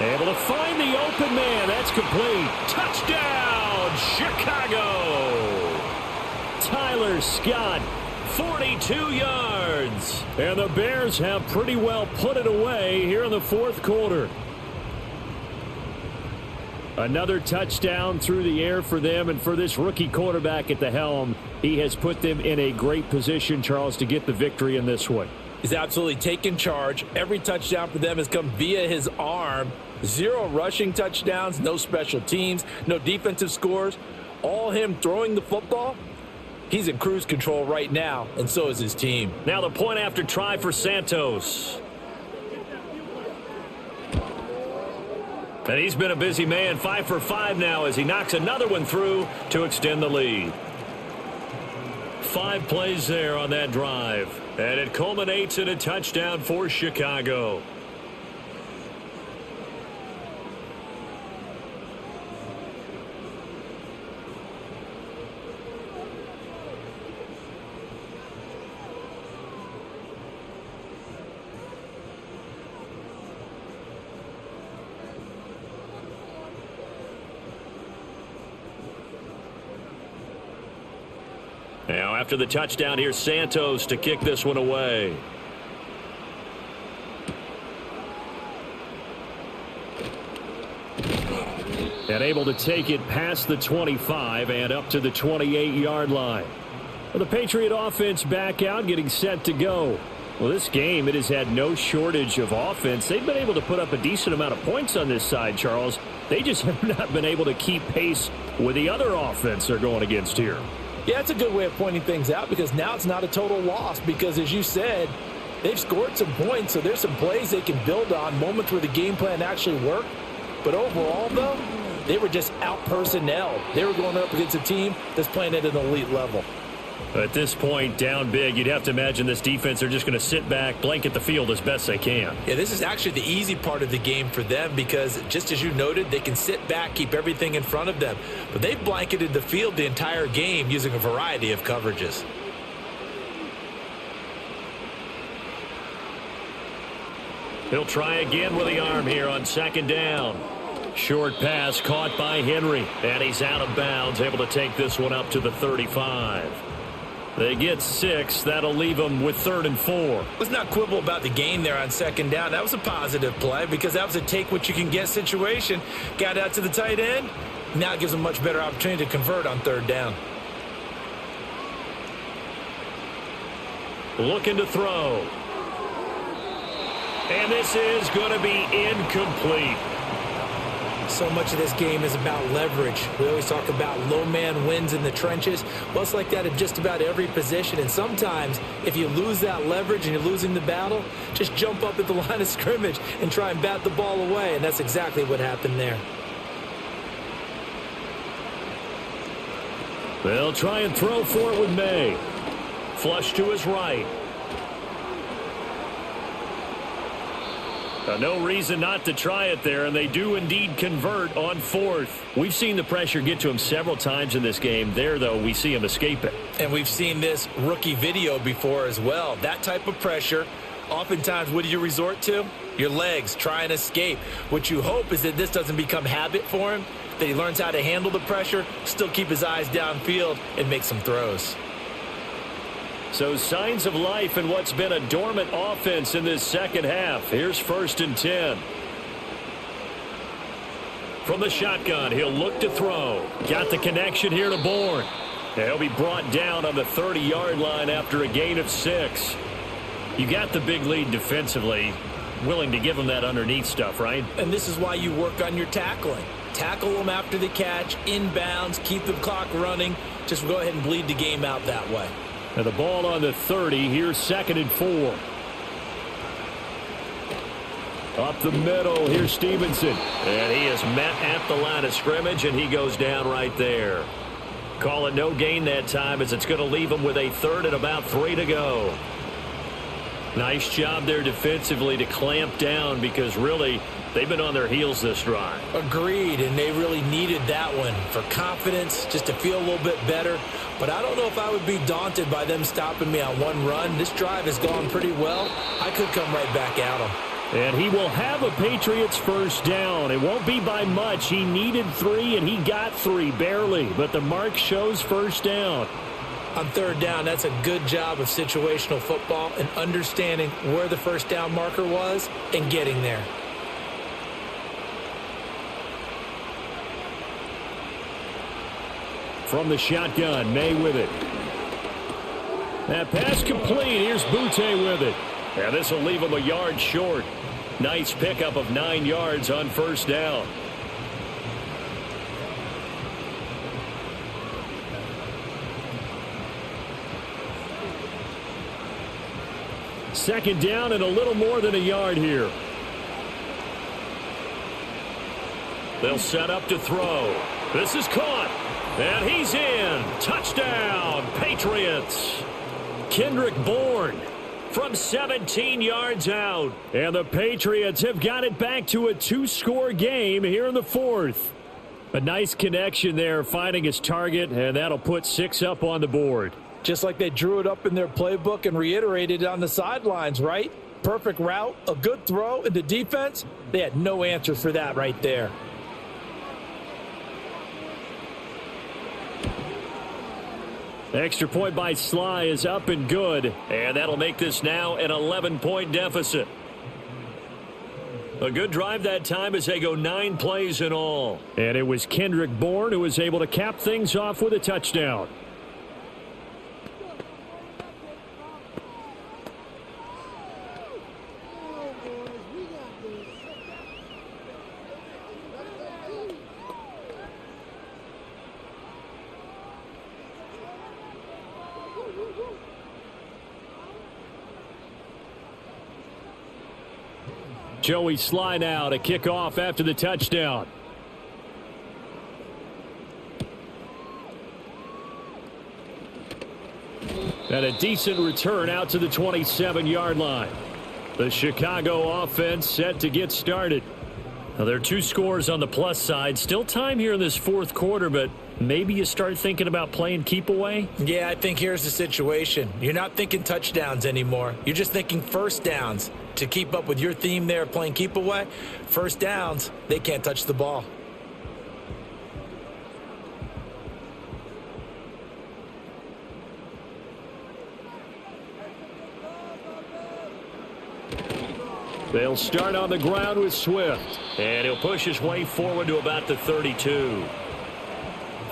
[SPEAKER 2] Able to find the open man. That's complete. Touchdown, Chicago. Tyler Scott, 42 yards. And the Bears have pretty well put it away here in the 4th quarter. Another touchdown through the air for them, and for this rookie quarterback at the helm, he has put them in a great position, Charles, to get the victory in this one.
[SPEAKER 3] He's absolutely taken charge. Every touchdown for them has come via his arm. 0 rushing touchdowns, no special teams, no defensive scores. All him throwing the football. He's in cruise control right now, and so is his team.
[SPEAKER 2] Now the point after try for Santos. And he's been a busy man, 5 for 5 now as he knocks another one through to extend the lead. 5 plays there on that drive. And it culminates in a touchdown for Chicago. Now, after the touchdown, here's Santos to kick this one away. And able to take it past the 25 and up to the 28-yard line. Well, the Patriot offense back out, getting set to go. Well, this game, it has had no shortage of offense. They've been able to put up a decent amount of points on this side, Charles. They just have not been able to keep pace with the other offense they're going against here.
[SPEAKER 3] Yeah, it's a good way of pointing things out because now it's not a total loss because, as you said, they've scored some points, so there's some plays they can build on, moments where the game plan actually worked. But overall, though, they were just out-personnel. They were going up against a team that's playing at an elite level.
[SPEAKER 2] At this point, down big, you'd have to imagine this defense are just going to sit back, blanket the field as best they can.
[SPEAKER 5] Yeah, this is actually the easy part of the game for them because, just as you noted, they can sit back, keep everything in front of them. But they've blanketed the field the entire game using a variety of coverages.
[SPEAKER 2] He'll try again with the arm here on second down. Short pass caught by Henry, and he's out of bounds, able to take this one up to the 35. They get 6. That'll leave them with 3rd and 4.
[SPEAKER 5] Let's not quibble about the gain there on second down. That was a positive play because that was a take-what-you-can-get situation. Got out to the tight end. Now it gives them a much better opportunity to convert on 3rd down.
[SPEAKER 2] Looking to throw. And this is going to be incomplete.
[SPEAKER 5] So much of this game is about leverage. We always talk about low man wins in the trenches. Well, it's like that at just about every position. And sometimes, if you lose that leverage and you're losing the battle, just jump up at the line of scrimmage and try and bat the ball away. And that's exactly what happened there.
[SPEAKER 2] They'll try and throw for it with May. Flush to his right. No reason not to try it there, and they do indeed convert on 4th. We've seen the pressure get to him several times in this game. There, though, we see him escape it.
[SPEAKER 5] And we've seen this rookie video before as well. That type of pressure, oftentimes, what do you resort to? Your legs, try and escape. What you hope is that this doesn't become habit for him, that he learns how to handle the pressure, still keep his eyes downfield, and make some throws.
[SPEAKER 2] So signs of life in what's been a dormant offense in this second half. Here's 1st and 10. From the shotgun, he'll look to throw. Got the connection here to Bourne. He'll be brought down on the 30-yard line after a gain of 6. You got the big lead defensively. Willing to give him that underneath stuff, right?
[SPEAKER 5] And this is why you work on your tackling. Tackle them after the catch, inbounds, keep the clock running. Just go ahead and bleed the game out that way.
[SPEAKER 2] And the ball on the 30. Here's 2nd and 4. Up the middle. Here's Stevenson. And he is met at the line of scrimmage, and he goes down right there. Call it no gain that time as it's going to leave him with a 3rd and about 3 to go. Nice job there defensively to clamp down because really they've been on their heels this drive.
[SPEAKER 5] Agreed, and they really needed that one for confidence, just to feel a little bit better. But I don't know if I would be daunted by them stopping me on one run. This drive has gone pretty well. I could come right back at them.
[SPEAKER 2] And he will have a Patriots 1st down. It won't be by much. He needed 3, and he got 3, barely. But the mark shows 1st down.
[SPEAKER 5] On 3rd down, that's a good job of situational football and understanding where the 1st down marker was and getting there.
[SPEAKER 2] From the shotgun, May with it. That pass complete. Here's Butte with it. And this will leave him a yard short. Nice pickup of 9 yards on 1st down. Second down and a little more than a yard here. They'll set up to throw. This is caught. And he's in. Touchdown, Patriots. Kendrick Bourne from 17 yards out. And the Patriots have got it back to a 2-score game here in the fourth. A nice connection there, finding his target, and that'll put 6 up on the board.
[SPEAKER 3] Just like they drew it up in their playbook and reiterated it on the sidelines, right? Perfect route, a good throw, and the defense, they had no answer for that right there.
[SPEAKER 2] Extra point by Sly is up and good, and that'll make this now an 11-point deficit. A good drive that time as they go 9 plays in all. And it was Kendrick Bourne who was able to cap things off with a touchdown. Joey Sly now to kick off after the touchdown. And a decent return out to the 27-yard line. The Chicago offense set to get started. Now, there are 2 scores on the plus side. Still time here in this fourth quarter, but maybe you start thinking about playing keep away?
[SPEAKER 5] Yeah, I think here's the situation. You're not thinking touchdowns anymore. You're just thinking first downs. To keep up with your theme there, playing keep away, first downs, they can't touch the ball.
[SPEAKER 2] They'll start on the ground with Swift. And he'll push his way forward to about the 32.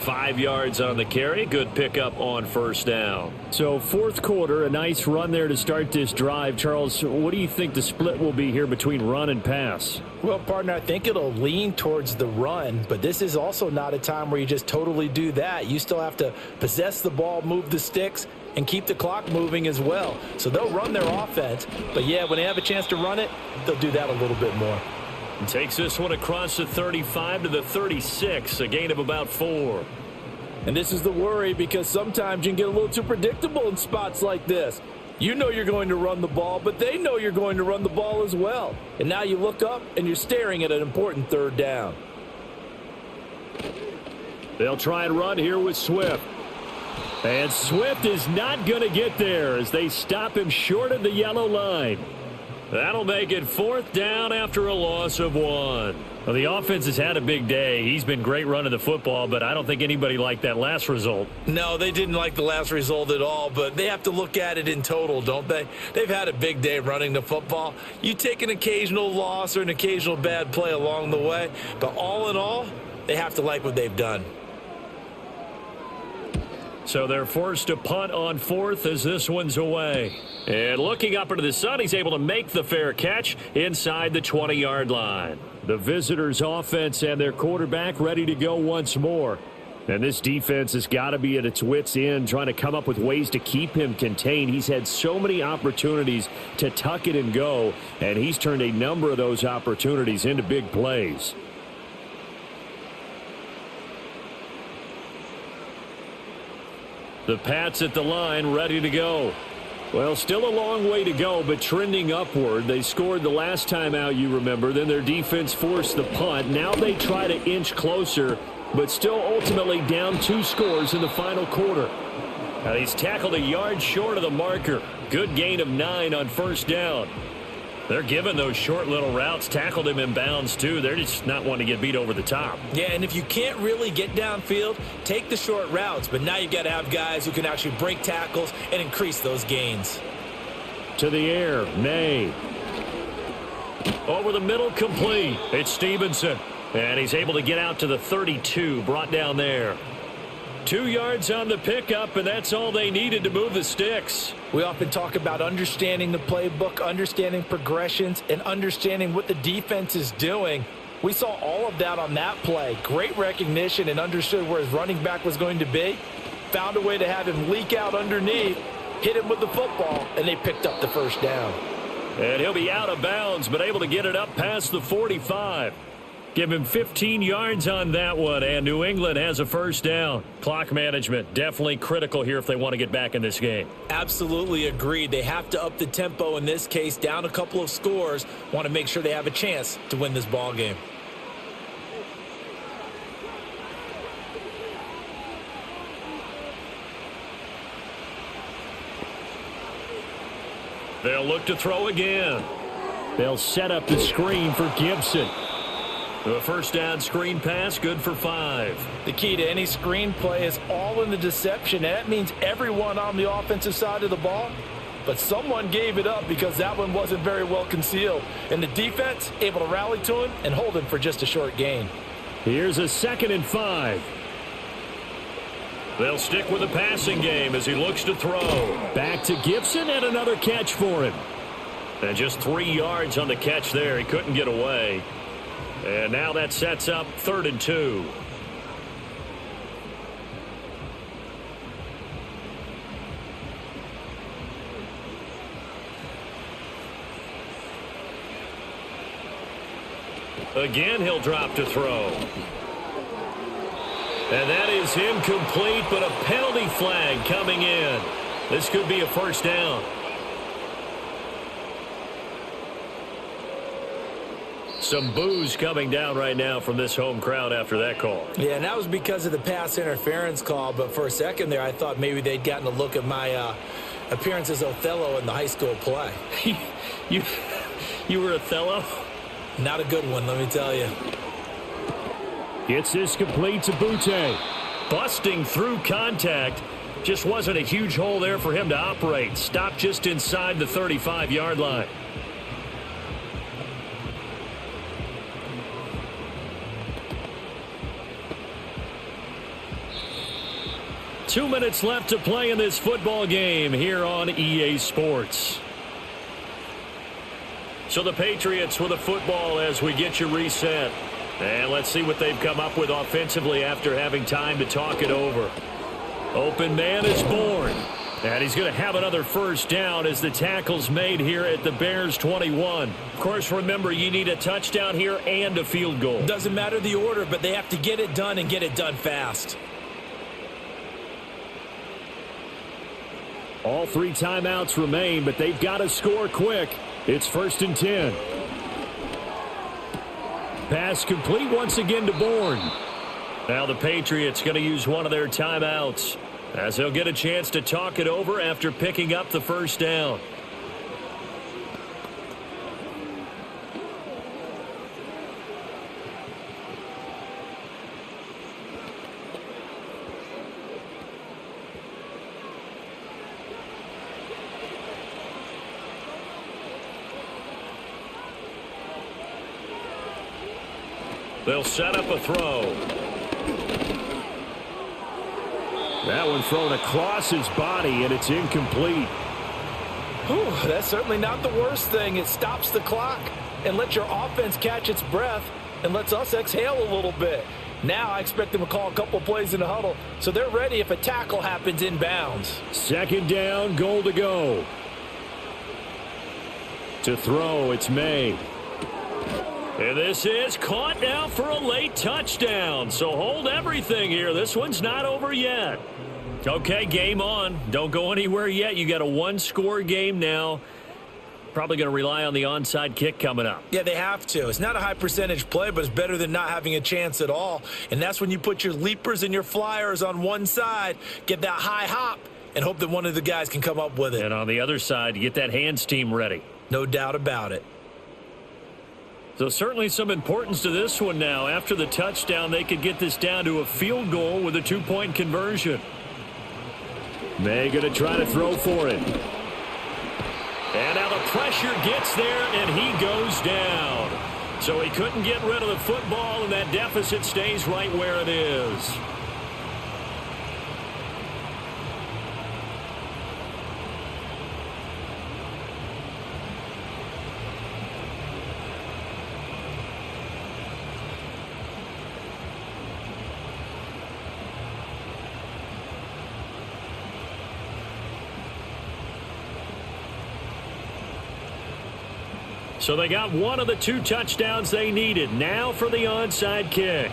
[SPEAKER 2] 5 yards on the carry. Good pickup on first down. So fourth quarter, a nice run there to start this drive. Charles, what do you think the split will be here between run and pass?
[SPEAKER 3] Well, partner, I think it'll lean towards the run, but this is also not a time where you just totally do that. You still have to possess the ball, move the sticks, and keep the clock moving as well. So they'll run their offense, but yeah, when they have a chance to run it, they'll do that a little bit more.
[SPEAKER 2] And takes this one across the 35 to the 36, a gain of about 4.
[SPEAKER 3] And this is the worry, because sometimes you can get a little too predictable in spots like this. You know you're going to run the ball, but they know you're going to run the ball as well. And now you look up and you're staring at an important third down.
[SPEAKER 2] They'll try and run here with Swift. And Swift is not going to get there as they stop him short of the yellow line. That'll make it fourth down after a loss of 1. Well, the offense has had a big day. He's been great running the football, but I don't think anybody liked that last result.
[SPEAKER 5] No, they didn't like the last result at all, but they have to look at it in total, don't they? They've had a big day running the football. You take an occasional loss or an occasional bad play along the way, but all in all, they have to like what they've done.
[SPEAKER 2] So they're forced to punt on fourth as this one's away. And looking up into the sun, he's able to make the fair catch inside the 20-yard line. The visitors' offense and their quarterback ready to go once more. And this defense has got to be at its wits' end, trying to come up with ways to keep him contained. He's had so many opportunities to tuck it and go, and he's turned a number of those opportunities into big plays. The Pats at the line, ready to go. Well, still a long way to go, but trending upward. They scored the last time out, you remember. Then their defense forced the punt. Now they try to inch closer, but still ultimately down 2 scores in the final quarter. Now he's tackled a yard short of the marker. Good gain of 9 on first down. They're giving those short little routes, tackled him in bounds too. They're just not wanting to get beat over the top.
[SPEAKER 5] Yeah, and if you can't really get downfield, take the short routes. But now you got to have guys who can actually break tackles and increase those gains.
[SPEAKER 2] To the air, May. Over the middle, complete. It's Stevenson. And he's able to get out to the 32, brought down there. 2 yards on the pickup, and that's all they needed to move the sticks.
[SPEAKER 3] We often talk about understanding the playbook, understanding progressions, and understanding what the defense is doing. We saw all of that on that play. Great recognition and understood where his running back was going to be. Found a way to have him leak out underneath, hit him with the football, and they picked up the first down.
[SPEAKER 2] And he'll be out of bounds, but able to get it up past the 45. Give him 15 yards on that one, and New England has a first down. Clock management, definitely critical here if they want to get back in this game.
[SPEAKER 5] Absolutely agreed. They have to up the tempo in this case, down a couple of scores. Want to make sure they have a chance to win this ball game.
[SPEAKER 2] They'll look to throw again. They'll set up the screen for Gibson. The first down screen pass, good for 5.
[SPEAKER 3] The key to any screen play is all in the deception. And that means everyone on the offensive side of the ball. But someone gave it up because that one wasn't very well concealed. And the defense able to rally to him and hold him for just a short gain.
[SPEAKER 2] Here's a 2nd and 5. They'll stick with the passing game as he looks to throw. Back to Gibson and another catch for him. And just 3 yards on the catch there. He couldn't get away. And now that sets up 3rd and 2. Again, he'll drop to throw. And that is incomplete, but a penalty flag coming in. This could be a first down. Some boos coming down right now from this home crowd after that call.
[SPEAKER 5] Yeah, and that was because of the pass interference call. But for a second there, I thought maybe they'd gotten a look at my appearance as Othello in the high school play.
[SPEAKER 2] You were Othello?
[SPEAKER 5] Not a good one, let me tell you.
[SPEAKER 2] Gets this complete to Butte. Busting through contact. Just wasn't a huge hole there for him to operate. Stopped just inside the 35-yard line. Two minutes left to play in this football game here on EA Sports. So the Patriots with a football as we get you reset. And let's see what they've come up with offensively after having time to talk it over. Open man is born. And he's going to have another first down as the tackle's made here at the Bears 21. Of course, remember, you need a touchdown here and a field goal.
[SPEAKER 5] Doesn't matter the order, but they have to get it done and get it done fast.
[SPEAKER 2] All 3 timeouts remain, but they've got to score quick. It's 1st and 10. Pass complete once again to Bourne. Now the Patriots going to use one of their timeouts as they'll get a chance to talk it over after picking up the first down. They'll set up a throw. That one thrown across his body, and it's incomplete.
[SPEAKER 3] Whew, that's certainly not the worst thing. It stops the clock and lets your offense catch its breath and lets us exhale a little bit. Now I expect them to call a couple plays in the huddle, so they're ready if a tackle happens inbounds.
[SPEAKER 2] 2nd down, goal to go. To throw, it's May. And this is caught now for a late touchdown. So hold everything here. This one's not over yet. Okay, game on. Don't go anywhere yet. You got a 1-score game now. Probably going to rely on the onside kick coming up.
[SPEAKER 5] Yeah, they have to. It's not a high percentage play, but it's better than not having a chance at all. And that's when you put your leapers and your flyers on one side, get that high hop, and hope that one of the guys can come up with it.
[SPEAKER 2] And on the other side, you get that hands team ready.
[SPEAKER 5] No doubt about it.
[SPEAKER 2] So certainly some importance to this one now. After the touchdown, they could get this down to a field goal with a 2-point conversion. May going to try to throw for it. And now the pressure gets there, and he goes down. So he couldn't get rid of the football, and that deficit stays right where it is. So they got one of the 2 touchdowns they needed. Now for the onside kick.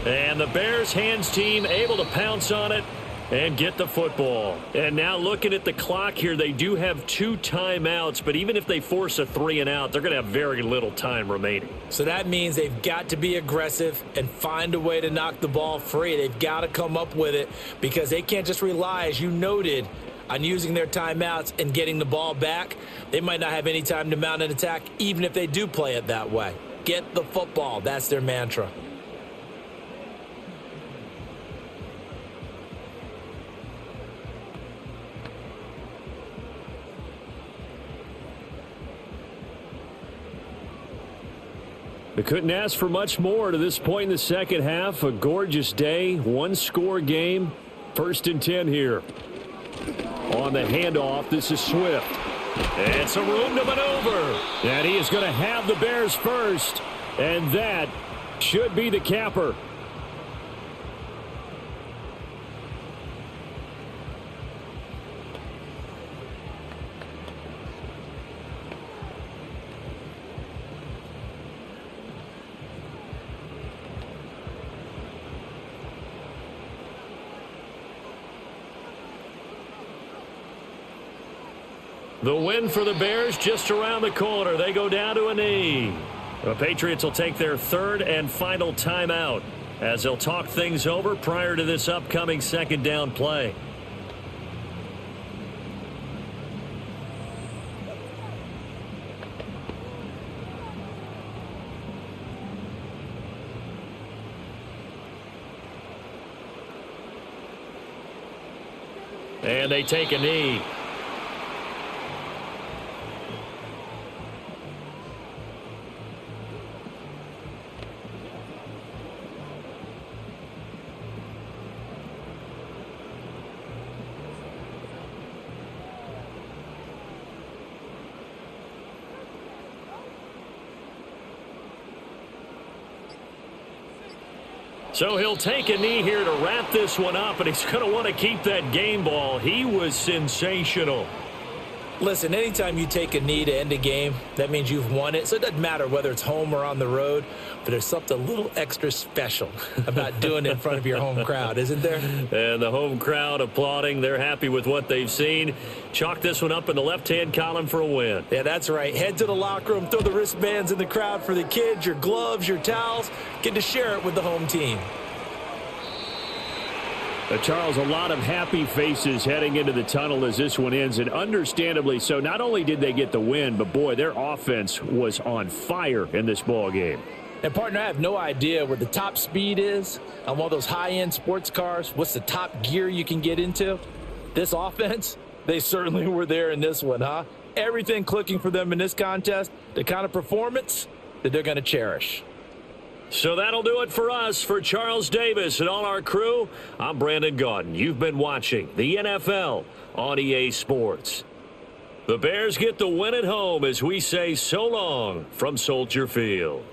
[SPEAKER 2] And the Bears hands team able to pounce on it and get the football. And now looking at the clock here, they do have 2 timeouts, but even if they force a 3-and-out, they're going to have very little time remaining.
[SPEAKER 5] So that means they've got to be aggressive and find a way to knock the ball free. They've got to come up with it because they can't just rely, as you noted, on using their timeouts and getting the ball back. They might not have any time to mount an attack, even if they do play it that way. Get the football. That's their mantra.
[SPEAKER 2] They couldn't ask for much more to this point in the second half. A gorgeous day, 1-score game. 1st and 10 here. On the handoff, this is Swift. It's a room to maneuver. And he is going to have the Bears first. And that should be the capper. The win for the Bears just around the corner. They go down to a knee. The Patriots will take their 3rd and final timeout as they'll talk things over prior to this upcoming 2nd down play. And they take a knee. So he'll take a knee here to wrap this one up, and he's going to want to keep that game ball. He was sensational.
[SPEAKER 5] Listen, anytime you take a knee to end a game, that means you've won it. So it doesn't matter whether it's home or on the road, but there's something a little extra special about doing it in front of your home crowd, isn't there?
[SPEAKER 2] And the home crowd applauding. They're happy with what they've seen. Chalk this one up in the left-hand column for a win.
[SPEAKER 5] Yeah, that's right. Head to the locker room, throw the wristbands in the crowd for the kids, your gloves, your towels. Get to share it with the home team.
[SPEAKER 2] Charles, a lot of happy faces heading into the tunnel as this one ends, and understandably so. Not only did they get the win, but, boy, their offense was on fire in this ball game.
[SPEAKER 5] And, partner, I have no idea what the top speed is on one of those high-end sports cars. What's the top gear you can get into? This offense, they certainly were there in this one, huh? Everything clicking for them in this contest, the kind of performance that they're going to cherish.
[SPEAKER 2] So that'll do it for us. For Charles Davis and all our crew, I'm Brandon Gaudin. You've been watching the NFL on EA Sports. The Bears get the win at home as we say so long from Soldier Field.